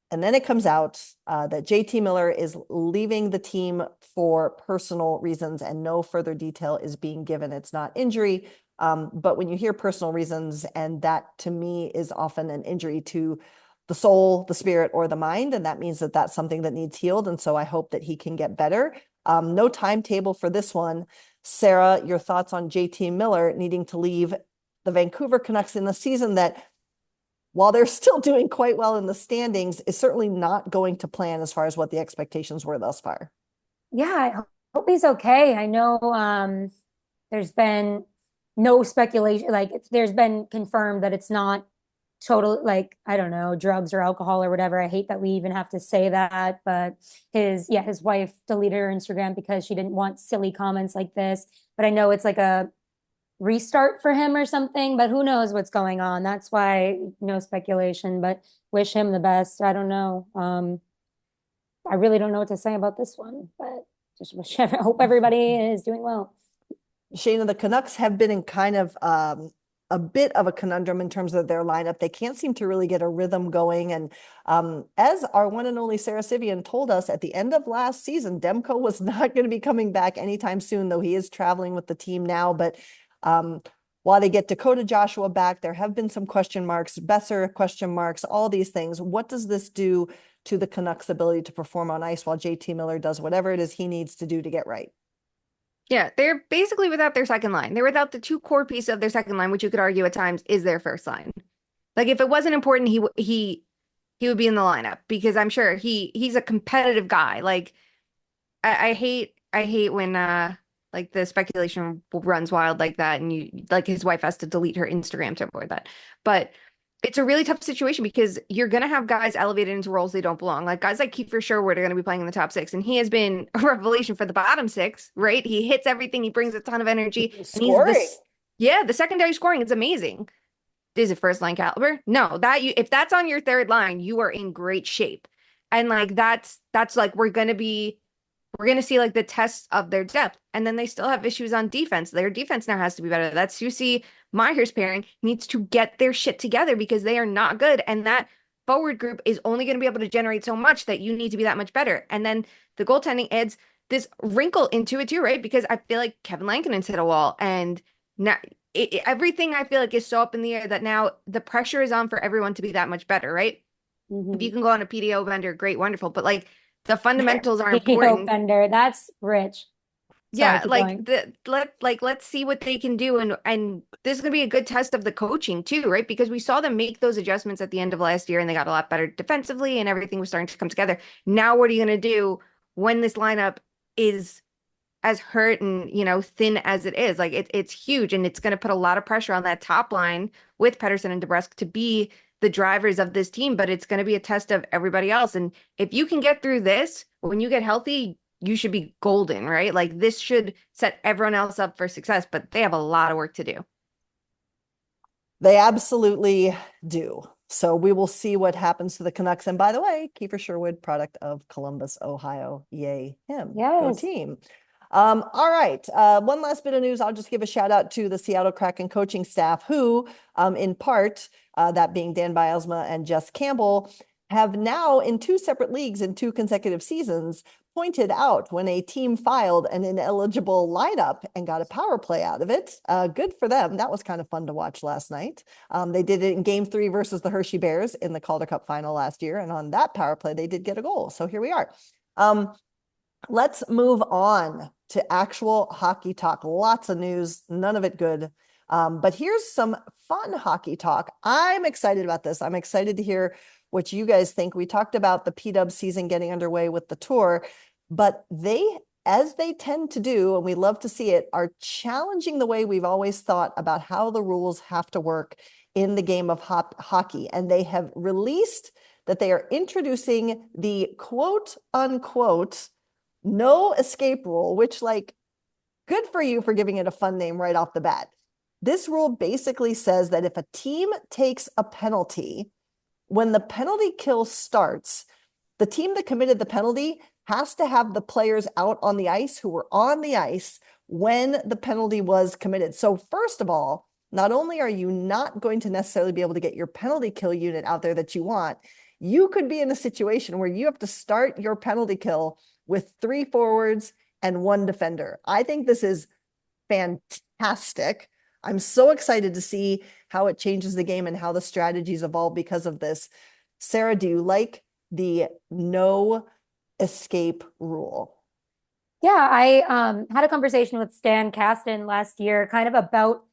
A: And then it comes out that JT Miller is leaving the team for personal reasons, and no further detail is being given. It's not injury. But when you hear personal reasons, and that to me is often an injury to the soul, the spirit, or the mind, and that means that that's something that needs healed. And so I hope that he can get better. No timetable for this one. Sara, your thoughts on JT Miller needing to leave the Vancouver Canucks in the season that, while they're still doing quite well in the standings, is certainly not going to plan as far as what the expectations were thus far.
B: Yeah, I hope he's okay. I know there's been no speculation, like there's been confirmed that it's not total, like, I don't know, drugs or alcohol or whatever. I hate that we even have to say that, but his wife deleted her Instagram because she didn't want silly comments like this. But I know it's like a restart for him or something, but who knows what's going on. That's why no speculation, but wish him the best. I don't know. I really don't know what to say about this one, but just hope everybody is doing well.
A: Shayna, the Canucks have been in kind of a bit of a conundrum in terms of their lineup. They can't seem to really get a rhythm going. And as our one and only Sara Civian told us at the end of last season, Demko was not going to be coming back anytime soon, though he is traveling with the team now. But while they get Dakota Joshua back, there have been some question marks, Besser question marks, all these things. What does this do to the Canucks' ability to perform on ice while JT Miller does whatever it is he needs to do to get right?
C: Yeah, they're basically without their second line. They're without the two core pieces of their second line, which you could argue at times is their first line. Like if it wasn't important, he would be in the lineup, because I'm sure he's a competitive guy. Like I hate when like the speculation runs wild like that, and you like his wife has to delete her Instagram to avoid that. But it's a really tough situation because you're gonna have guys elevated into roles they don't belong. Like guys like Kiefer Sherwood are gonna be playing in the top six, and he has been a revelation for the bottom six, right? He hits everything, he brings a ton of energy, and he's this, yeah, the secondary scoring is amazing. Is it first line caliber? No, that you if that's on your third line, you are in great shape. And like that's like we're gonna see like the tests of their depth. And then they still have issues on defense. Their defense now has to be better. That Susie Myers pairing needs to get their shit together because they are not good. And that forward group is only going to be able to generate so much that you need to be that much better. And then the goaltending adds this wrinkle into it too, right? Because I feel like Kevin Lankinen's hit a wall, and now everything I feel like is so up in the air that now the pressure is on for everyone to be that much better, right? If you can go on a PDO vendor, great, wonderful. But like the fundamentals are important.
B: Bender, that's rich.
C: Yeah, like let's see what they can do, and this is gonna be a good test of the coaching too, right? Because we saw them make those adjustments at the end of last year, and they got a lot better defensively, and everything was starting to come together. Now, what are you gonna do when this lineup is as hurt and thin as it is? Like it's huge, and it's gonna put a lot of pressure on that top line with Pettersson and DeBrusk to be the drivers of this team, but it's gonna be a test of everybody else. And if you can get through this, when you get healthy, you should be golden, right? Like this should set everyone else up for success, but they have a lot of work to do.
A: They absolutely do. So we will see what happens to the Canucks. And by the way, Kiefer Sherwood, product of Columbus, Ohio. Yay, him.
B: Yes.
A: Go team. All right. One last bit of news. I'll just give a shout out to the Seattle Kraken coaching staff who, in part, that being Dan Bilesma and Jess Campbell, have now in two separate leagues in two consecutive seasons pointed out when a team filed an ineligible lineup and got a power play out of it. Good for them. That was kind of fun to watch last night. They did it in Game 3 versus the Hershey Bears in the Calder Cup final last year. And on that power play, they did get a goal. So here we are. Let's move on to actual hockey talk. Lots of news, none of it good. But here's some fun hockey talk. I'm excited about this. I'm excited to hear what you guys think. We talked about the PW season getting underway with the tour, but they, as they tend to do, and we love to see it, are challenging the way we've always thought about how the rules have to work in the game of hockey. And they have released that they are introducing the quote unquote no escape rule, which, like, good for you for giving it a fun name right off the bat. This rule basically says that if a team takes a penalty, when the penalty kill starts, the team that committed the penalty has to have the players out on the ice who were on the ice when the penalty was committed. So first of all, not only are you not going to necessarily be able to get your penalty kill unit out there that you want, you could be in a situation where you have to start your penalty kill with 3 forwards and 1 defender. I think this is fantastic. I'm so excited to see how it changes the game and how the strategies evolve because of this. Sara, do you like the no escape rule?
B: Yeah, I had a conversation with Stan Kasten last year kind of about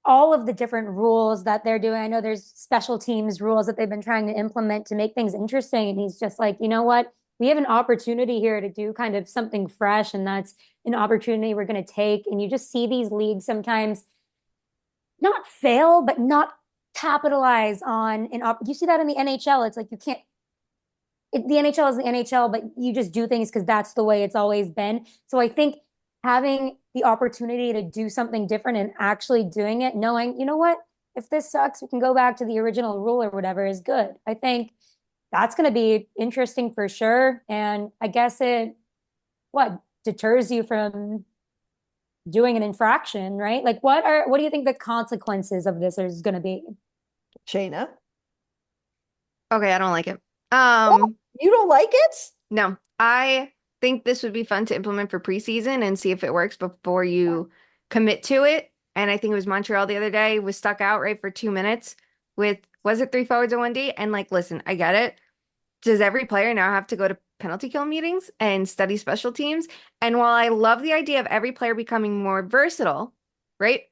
B: all of the different rules that they're doing. I know there's special teams rules that they've been trying to implement to make things interesting. And he's just like, you know what? We have an opportunity here to do kind of something fresh, and that's an opportunity we're going to take. And you just see these leagues sometimes not fail, but not capitalize on an you see that in the NHL. It's like you can't the NHL is the NHL, but you just do things because that's the way it's always been. So I think having the opportunity to do something different and actually doing it, knowing, you know what, if this sucks, we can go back to the original rule or whatever is good. I think that's going to be interesting for sure. And I guess what deters you from doing an infraction, right? Like what do you think the consequences of this is going to be?
A: Shayna?
C: Okay, I don't like it.
A: You don't like it?
C: No, I think this would be fun to implement for preseason and see if it works before you commit to it. And I think it was Montreal the other day was stuck out right for 2 minutes with, was it 3 forwards and 1D? And like, listen, I get it. Does every player now have to go to penalty kill meetings and study special teams? And while I love the idea of every player becoming more versatile, right?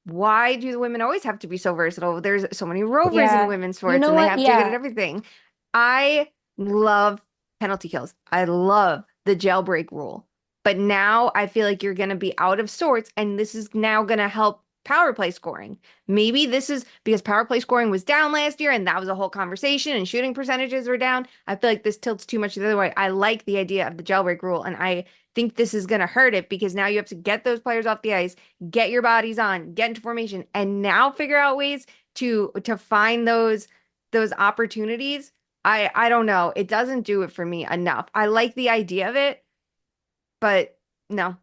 C: Why do the women always have to be so versatile? There's so many rovers in women's sports and they have to get at everything. I love penalty kills. I love the jailbreak rule. But now I feel like you're going to be out of sorts, and this is now going to help power play scoring. Maybe this is because power play scoring was down last year and that was a whole conversation and shooting percentages were down. I feel like this tilts too much the other way. I like the idea of the jailbreak rule, and I think this is going to hurt it because now you have to get those players off the ice, get your bodies on, get into formation, and now figure out ways to find those opportunities. I don't know. It doesn't do it for me enough. I like the idea of it, but no.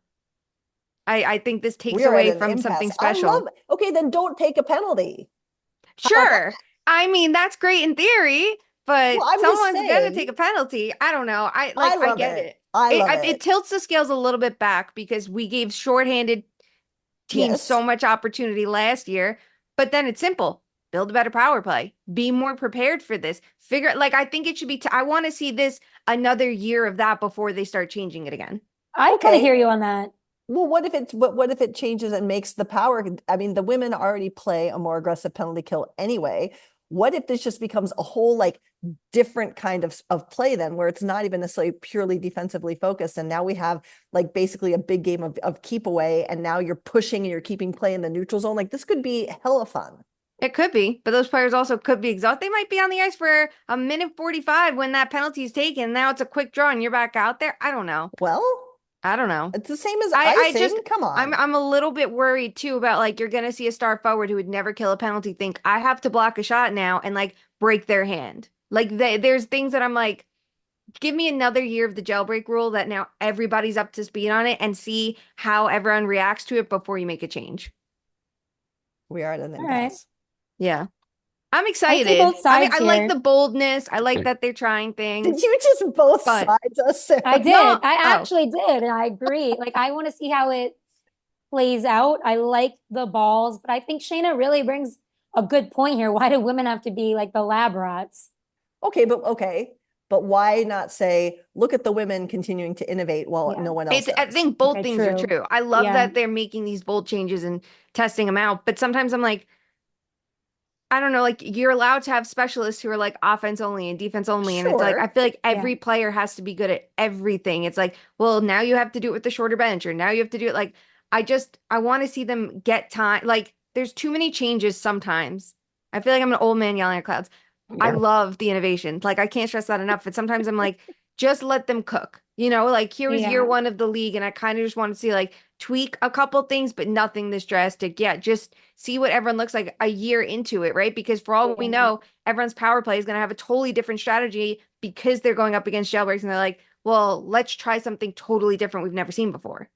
C: I think this takes away from something special.
A: Okay, then don't take a penalty.
C: Sure. I mean, that's great in theory, but someone's gonna take a penalty. I don't know. I get it.
A: I love it.
C: It tilts the scales a little bit back because we gave shorthanded teams so much opportunity last year, but then it's simple. Build a better power play. Be more prepared for this. I think it should be, I want to see this another year of that before they start changing it again.
B: I kind of hear you on that.
A: Well, what if it changes and makes the power? I mean, the women already play a more aggressive penalty kill anyway. What if this just becomes a whole like different kind of play then, where it's not even necessarily purely defensively focused, and now we have like basically a big game of keep away, and now you're pushing and you're keeping play in the neutral zone. Like this could be hella fun.
C: It could be, but those players also could be exhausted. They might be on the ice for a minute 45 when that penalty is taken. Now it's a quick draw and you're back out there. I don't know.
A: Well,
C: I don't know.
A: It's the same as icing. Come on.
C: I'm a little bit worried too about like you're gonna see a star forward who would never kill a penalty think I have to block a shot now and like break their hand. Like there's things that I'm like, give me another year of the jailbreak rule that now everybody's up to speed on it and see how everyone reacts to it before you make a change.
A: We are at an impasse.
B: Right.
C: Yeah. I'm excited. I like the boldness. I like that they're trying things.
A: Did you just both sides us?
B: I did. No. I actually did. And I agree. Like, I want to see how it plays out. I like the balls, but I think Shayna really brings a good point here. Why do women have to be like the lab rats?
A: Okay. But why not say, look at the women continuing to innovate while no one else does?
C: I think both things are true. I love that they're making these bold changes and testing them out. But sometimes I'm like, I don't know, like you're allowed to have specialists who are like offense only and defense only. And it's like, I feel like every player has to be good at everything. It's like, well, now you have to do it with the shorter bench, or now you have to do it. Like, I want to see them get time. Like there's too many changes sometimes. I feel like I'm an old man yelling at clouds. Yeah. I love the innovation. Like I can't stress that enough. But sometimes I'm like, just let them cook, like here was year one of the league. And I kind of just want to see like tweak a couple things, but nothing this drastic. Yeah. Just see what everyone looks like a year into it. Right. Because for all we know, everyone's power play is going to have a totally different strategy because they're going up against jailbreaks and they're like, well, let's try something totally different we've never seen before.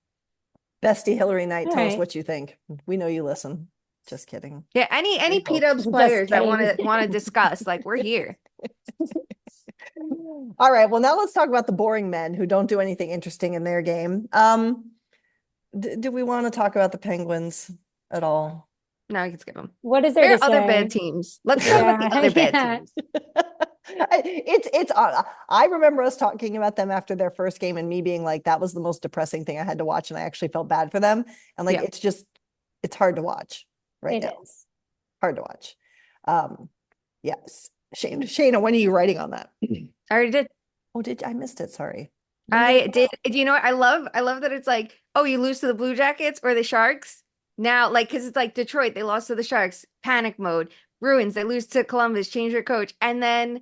A: Bestie Hillary Knight,
B: All
A: tell us
B: right.
A: what you think. We know you listen. Just kidding.
C: Yeah, any
A: hope.
C: P-Dubs
B: Just
C: players that
B: kidding.
C: want to discuss, like, we're here.
A: All right. Well, now let's talk about the boring men who don't do anything interesting in their game. Do we want to talk about the Penguins at all?
C: No, we can skip them.
B: What is there
C: There
B: to
C: are other
B: say?
C: bad teams. Let's talk about the other bad
B: Yeah.
C: teams.
A: It's I remember us talking about them after their first game and me being like, that was the most depressing thing I had to watch, and I actually felt bad for them. And like,
C: Yeah.
A: it's hard to watch right
B: It
A: now.
B: is.
A: Hard to watch. Yes. Shayna, when are you writing on that?
C: I already did.
A: Oh, I missed it? Sorry.
C: I did. Do you know what? I love that it's like, oh, you lose to the Blue Jackets or the Sharks. Now, like, because it's like Detroit, they lost to the Sharks, panic mode. Bruins, they lose to Columbus, change their coach. And then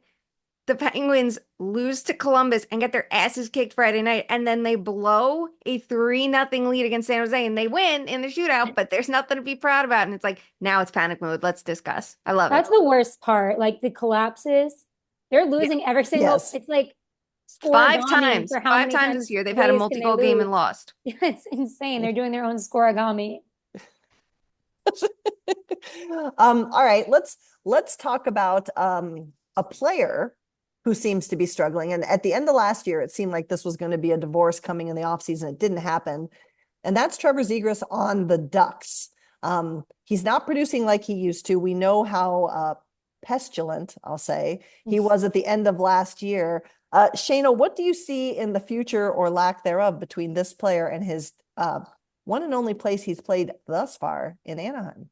C: the Penguins lose to Columbus and get their asses kicked Friday night. And then they blow a 3-0 lead against San Jose and they win in the shootout, but there's nothing to be proud about. And it's like, now it's panic mode. Let's discuss. I love
B: That's
C: it.
B: the worst part. Like the collapses. They're losing every single.
A: Yes.
B: It's like
C: Five
B: scoregami
C: times.
B: for how
C: Five
B: many
C: times this year they've had a
B: ways can they
C: multi-goal game and
B: lose?
C: lost.
B: It's insane. They're doing their own scoregami.
A: All right, let's talk about a player who seems to be struggling. And at the end of last year, it seemed like this was going to be a divorce coming in the offseason. It didn't happen. And that's Trevor Zegras on the Ducks. He's not producing like he used to. We know how pestilent, I'll say, he was at the end of last year. Shayna, what do you see in the future or lack thereof between this player and his one and only place he's played thus far in Anaheim?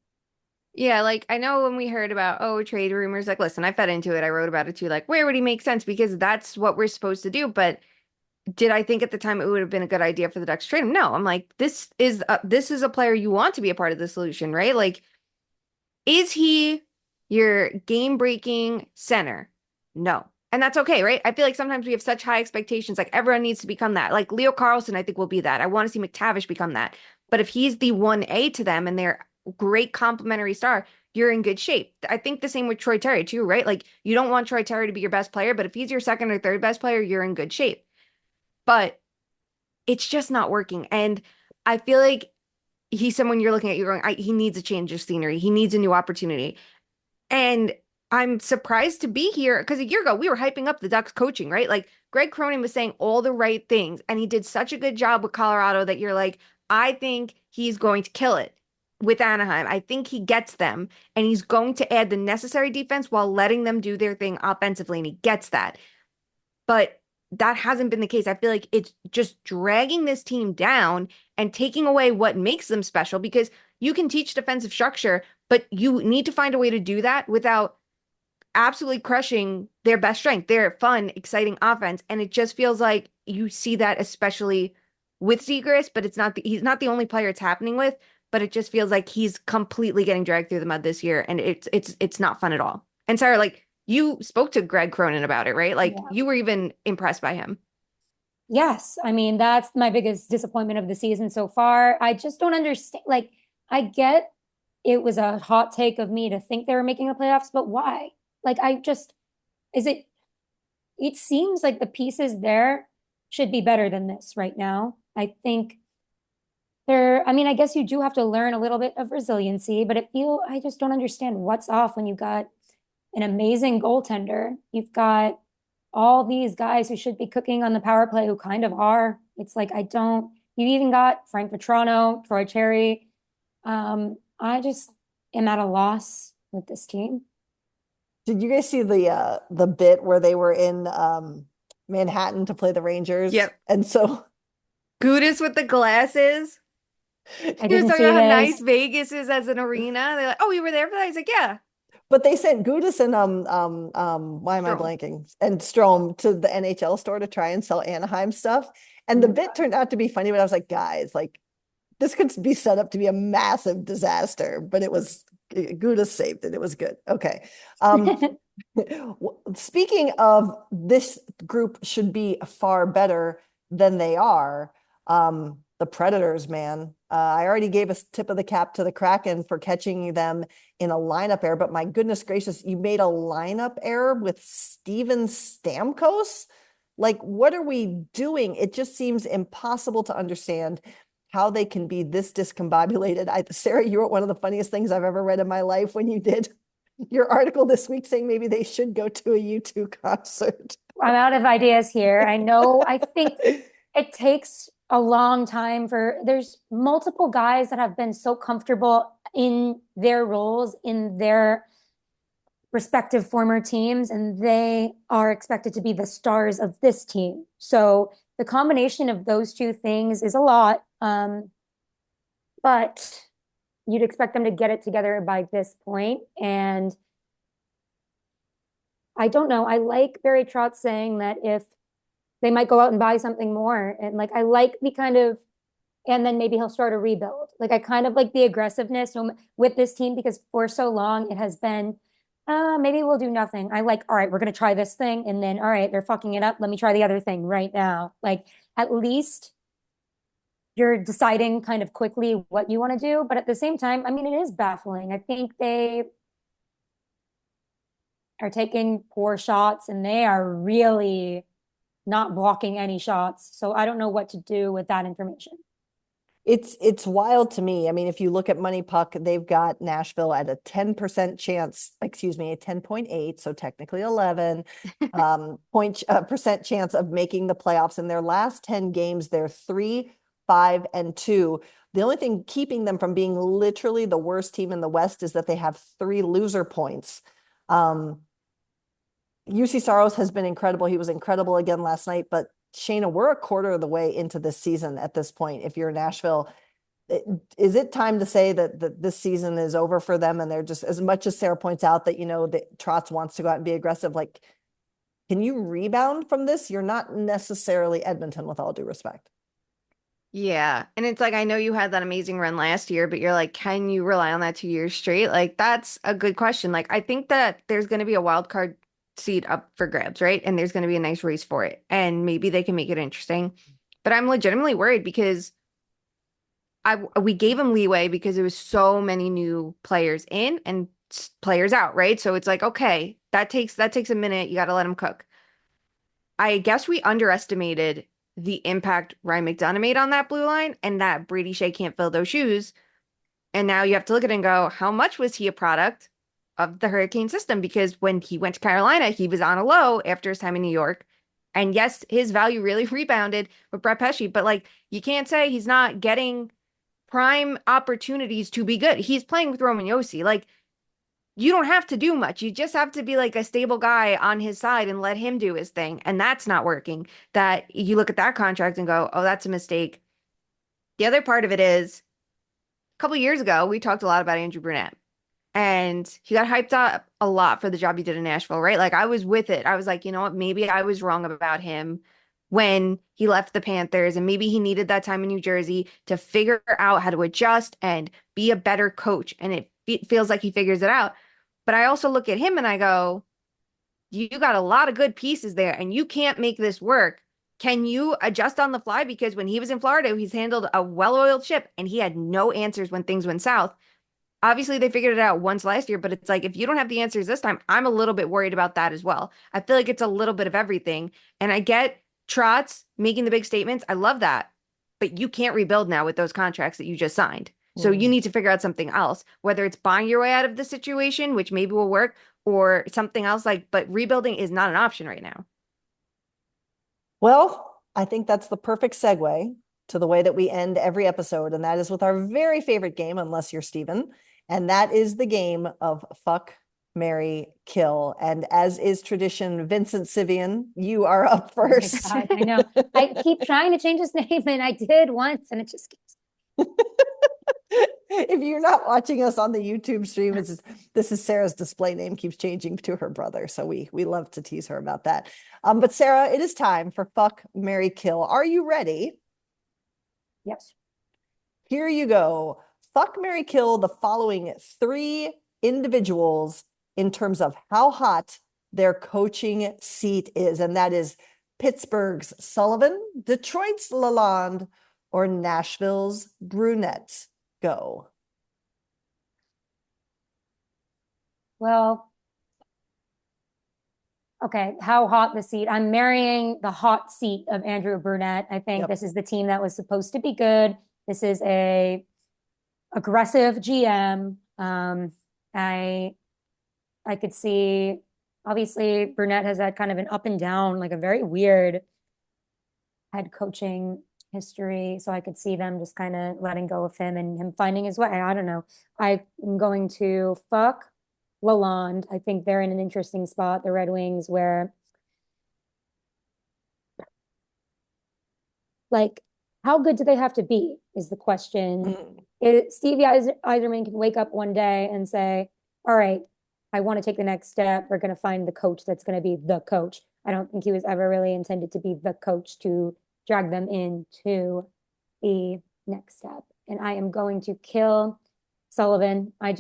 C: Yeah, like I know when we heard about, oh, trade rumors, like, listen, I fed into it. I wrote about it too. Like, where would he make sense? Because that's what we're supposed to do. But did I think at the time it would have been a good idea for the Ducks to trade him? No, I'm like, this is a player you want to be a part of the solution, right? Like, is he your game-breaking center? No. And that's okay, right? I feel like sometimes we have such high expectations. Like everyone needs to become that. Like Leo Carlson, I think will be that. I want to see McTavish become that. But if he's the 1A to them and they're great complementary star, you're in good shape. I think the same with Troy Terry too, right? Like you don't want Troy Terry to be your best player, but if he's your second or third best player, you're in good shape. But it's just not working. And I feel like he's someone you're looking at, you're going, he needs a change of scenery. He needs a new opportunity. And I'm surprised to be here because a year ago we were hyping up the Ducks coaching, right? Like Greg Cronin was saying all the right things and he did such a good job with Colorado that you're like, I think he's going to kill it with Anaheim. I think he gets them and he's going to add the necessary defense while letting them do their thing offensively. And he gets that. But that hasn't been the case. I feel like it's just dragging this team down and taking away what makes them special because you can teach defensive structure, but you need to find a way to do that without absolutely crushing their best strength, their fun, exciting offense. And it just feels like you see that especially with Zegras, but he's not the only player it's happening with, but it just feels like he's completely getting dragged through the mud this year. And it's not fun at all. And Sarah, like you spoke to Greg Cronin about it, right? Like you were even impressed by him.
B: Yes. I mean, that's my biggest disappointment of the season so far. I just don't understand. Like, I get it was a hot take of me to think they were making the playoffs, but why? Like, it seems like the pieces there should be better than this right now. I think I mean, I guess you do have to learn a little bit of resiliency, but I just don't understand what's off when you've got an amazing goaltender. You've got all these guys who should be cooking on the power play who kind of are. It's like, you even got Frank Vetrano, Troy Terry. I just am at a loss with this team.
A: Did you guys see the bit where they were in Manhattan to play the Rangers?
C: Yep.
A: And so
C: Gudis with the glasses.
B: I
C: He was
B: didn't
C: talking
B: see
C: about how
B: this.
C: nice Vegas is as an arena. They're like, oh, you were there for that? He's like, yeah.
A: but they sent Gudis and why am I
C: Strome.
A: blanking? And Strome to the NHL store to try and sell Anaheim stuff. And the bit turned out to be funny, but I was like, guys, like this could be set up to be a massive disaster, but Gudis saved it. It was good. Okay. Speaking of this group should be far better than they are. The Predators, man, I already gave a tip of the cap to the Kraken for catching them in a lineup error, but my goodness gracious, you made a lineup error with Steven Stamkos? Like, what are we doing? It just seems impossible to understand how they can be this discombobulated. Sarah, you wrote one of the funniest things I've ever read in my life when you did your article this week saying maybe they should go to a U2 concert.
B: I'm out of ideas here. I know, I think it takes a long time there's multiple guys that have been so comfortable in their roles in their respective former teams, and they are expected to be the stars of this team. So the combination of those two things is a lot. But you'd expect them to get it together by this point. And I don't know. I like Barry Trotz saying that if they might go out and buy something more. And like, I like the kind of, and then maybe he'll start a rebuild. Like, I kind of like the aggressiveness with this team because for so long it has been, maybe we'll do nothing. I like, all right, we're going to try this thing. And then, all right, they're fucking it up. Let me try the other thing right now. Like, at least you're deciding kind of quickly what you want to do. But at the same time, I mean, it is baffling. I think they are taking poor shots and they are really not blocking any shots. So I don't know what to do with that information.
A: It's wild to me. I mean, if you look at Money Puck, they've got Nashville at a 10% chance, excuse me, a 10.8, so technically 11 percent chance of making the playoffs. In their last 10 games, they're 3, 5, and 2. The only thing keeping them from being literally the worst team in the West is that they have 3 loser points. UC Saros has been incredible. He was incredible again last night, but Shayna, we're a quarter of the way into this season at this point. If you're Nashville, is it time to say that this season is over for them? And they're just, as much as Sarah points out that, that Trotz wants to go out and be aggressive, like, can you rebound from this? You're not necessarily Edmonton, with all due respect.
C: Yeah. And it's like, I know you had that amazing run last year, but you're like, can you rely on that 2 years straight? Like, that's a good question. Like, I think that there's going to be a wild card seat up for grabs, right? And there's going to be a nice race for it. And maybe they can make it interesting. But I'm legitimately worried because we gave him leeway because there was so many new players in and players out, right? So it's like, okay, that takes a minute. You got to let him cook. I guess we underestimated the impact Ryan McDonough made on that blue line and that Brady Shea can't fill those shoes. And now you have to look at it and go, how much was he a product of the Hurricane system? Because when he went to Carolina, he was on a low after his time in New York. And yes, his value really rebounded with Brett Pesce, but like, you can't say he's not getting prime opportunities to be good. He's playing with Roman Josi. Like, you don't have to do much. You just have to be like a stable guy on his side and let him do his thing. And that's not working. That you look at that contract and go, oh, that's a mistake. The other part of it is a couple of years ago, we talked a lot about Andrew Brunette. And he got hyped up a lot for the job he did in Nashville, right? Like, I was with it. I was like, you know what? Maybe I was wrong about him when he left the Panthers, and maybe he needed that time in New Jersey to figure out how to adjust and be a better coach. And it feels like he figures it out. But I also look at him and I go, you got a lot of good pieces there and you can't make this work. Can you adjust on the fly? Because when he was in Florida, he's handled a well-oiled ship and he had no answers when things went south. Obviously, they figured it out once last year, but it's like, if you don't have the answers this time, I'm a little bit worried about that as well. I feel like it's a little bit of everything. And I get Trotz making the big statements. I love that. But you can't rebuild now with those contracts that you just signed. So you need to figure out something else, whether it's buying your way out of the situation, which maybe will work, or something else but rebuilding is not an option right now.
A: Well, I think that's the perfect segue to the way that we end every episode. And that is with our very favorite game, unless you're Steven. And that is the game of Fuck, Marry, Kill. And as is tradition, Vincent Sivian, you are up first.
B: Oh my God, I know. I keep trying to change his name and I did once and it just keeps.
A: If you're not watching us on the YouTube stream, this is Sarah's display name keeps changing to her brother. So we love to tease her about that. But Sarah, it is time for Fuck, Marry, Kill. Are you ready?
B: Yes.
A: Here you go. Fuck, Marry, Kill the following 3 individuals in terms of how hot their coaching seat is. And that is Pittsburgh's Sullivan, Detroit's Lalonde, or Nashville's brunette go?
B: Well, okay, how hot the seat? I'm marrying the hot seat of Andrew Brunette. I think this is the team that was supposed to be good. This is a aggressive GM. I could see, obviously Brunette has had kind of an up and down, like a very weird head coaching history. So I could see them just kind of letting go of him and him finding his way. I don't know. I'm going to fuck Lalonde. I think they're in an interesting spot, the Red Wings, where like how good do they have to be is the question. Stevie Yzerman can wake up one day and say, all right, I want to take the next step. We're going to find the coach that's going to be the coach. I don't think he was ever really intended to be the coach to drag them into the next step. And I am going to kill Sullivan. I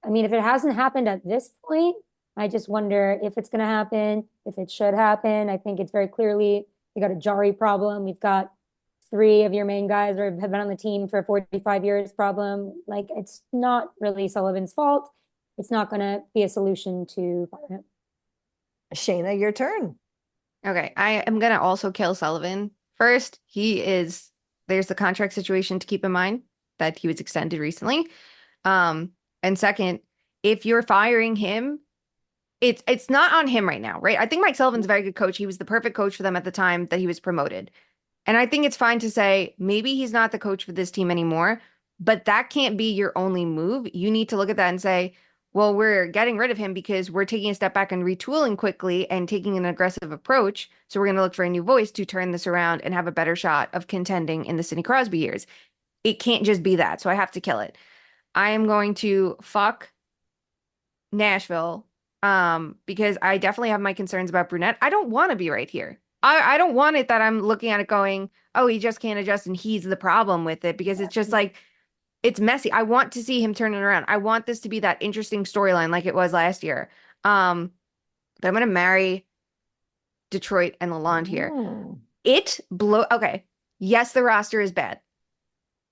B: mean, if it hasn't happened at this point, I just wonder if it's going to happen, if it should happen. I think it's very clearly, you got a Jari problem. We've got 3 of your main guys have been on the team for 45 years problem. Like, it's not really Sullivan's fault. It's not going to be a solution to fire him.
A: Shayna, your turn.
C: Okay, I am going to also kill Sullivan. First, there's the contract situation to keep in mind that he was extended recently. And second, if you're firing him, it's not on him right now, right? I think Mike Sullivan's a very good coach. He was the perfect coach for them at the time that he was promoted. And I think it's fine to say maybe he's not the coach for this team anymore, but that can't be your only move. You need to look at that and say, well, we're getting rid of him because we're taking a step back and retooling quickly and taking an aggressive approach. So we're going to look for a new voice to turn this around and have a better shot of contending in the Sidney Crosby years. It can't just be that. So I have to kill it. I am going to fuck Nashville because I definitely have my concerns about Brunette. I don't want to be right here. I don't want it that I'm looking at it going, oh, he just can't adjust and he's the problem with it, because it's just like, it's messy. I want to see him turn it around. I want this to be that interesting storyline like it was last year. But I'm going to marry Detroit and Lalonde here. Okay. Yes, the roster is bad.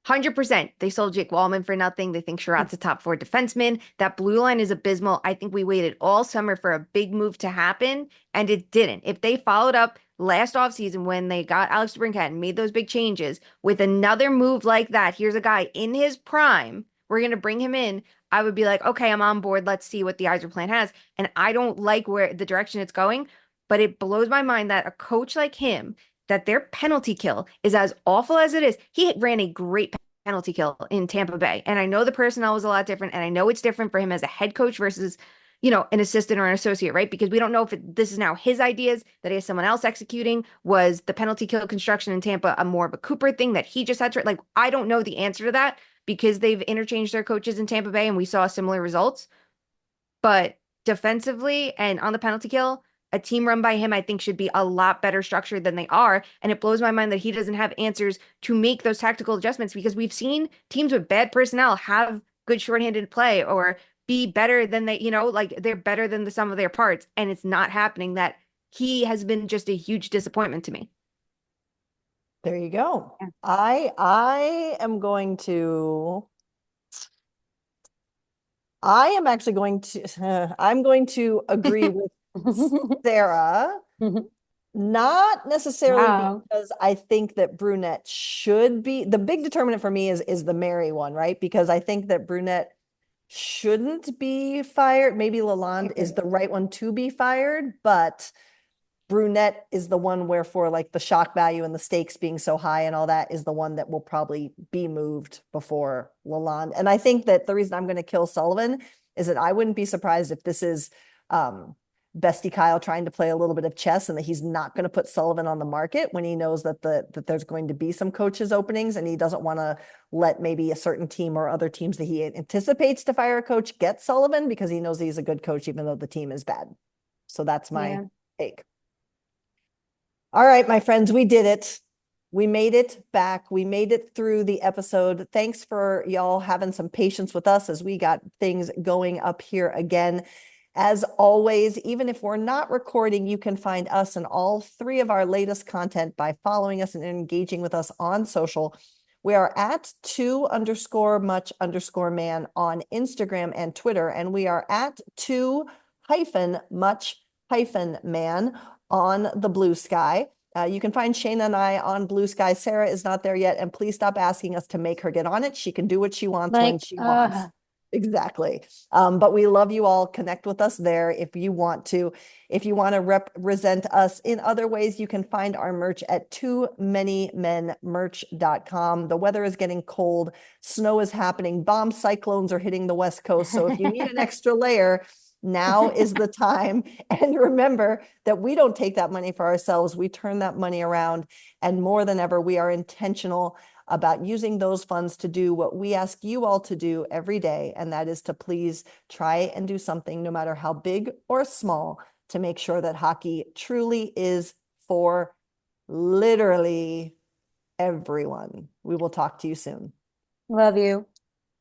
C: 100%. They sold Jake Wallman for nothing. They think Sherratt's a top 4 defenseman. That blue line is abysmal. I think we waited all summer for a big move to happen, and it didn't. If they followed up last offseason when they got Alex DeBrincat and made those big changes with another move like that, here's a guy in his prime, we're going to bring him in, I would be like, okay, I'm on board. Let's see what the Yzer plan has. And I don't like where the direction it's going, but it blows my mind that a coach like him, that their penalty kill is as awful as it is. He ran a great penalty kill in Tampa Bay. And I know the personnel was a lot different. And I know it's different for him as a head coach versus, an assistant or an associate, right? Because we don't know if this is now his ideas that he has someone else executing. Was the penalty kill construction in Tampa a more of a Cooper thing that he just had to, like, I don't know the answer to that because they've interchanged their coaches in Tampa Bay and we saw similar results. But defensively and on the penalty kill, a team run by him, I think, should be a lot better structured than they are. And it blows my mind that he doesn't have answers to make those tactical adjustments, because we've seen teams with bad personnel have good shorthanded play or be better than they're better than the sum of their parts. And it's not happening. That he has been just a huge disappointment to me.
A: There you go. Yeah. I am actually going to, I'm going to agree with Sara, not necessarily because I think that Brunette should be the big determinant for me is the Mary one, right? Because I think that Brunette shouldn't be fired. Maybe Lalonde is the right one to be fired, but Brunette is the one where, for like the shock value and the stakes being so high and all that, is the one that will probably be moved before Lalonde. And I think that the reason I'm going to kill Sullivan is that I wouldn't be surprised if this is Bestie Kyle trying to play a little bit of chess, and that he's not going to put Sullivan on the market when he knows that that there's going to be some coaches openings, and he doesn't want to let maybe a certain team or other teams that he anticipates to fire a coach get Sullivan, because he knows he's a good coach even though the team is bad. So that's my take. All right, my friends, we did it. We made it back. We made it through the episode. Thanks for y'all having some patience with us as we got things going up here again. As always, even if we're not recording, you can find us and all 3 of our latest content by following us and engaging with us on social. We are at 2_much_man on Instagram and Twitter, and we are at 2_much_man on the Blue Sky. You can find Shayna and I on Blue Sky. Sara is not there yet, and please stop asking us to make her get on it. She can do what she wants when she wants. Exactly. But we love you all. Connect with us there if you want to. If you want to represent us in other ways, you can find our merch at toomanymenmerch.com. The weather is getting cold. Snow is happening. Bomb cyclones are hitting the West Coast. So if you need an extra layer, now is the time. And remember that we don't take that money for ourselves. We turn that money around. And more than ever, we are intentional about using those funds to do what we ask you all to do every day. And that is to please try and do something, no matter how big or small, to make sure that hockey truly is for literally everyone. We will talk to you soon.
B: Love you.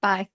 C: Bye.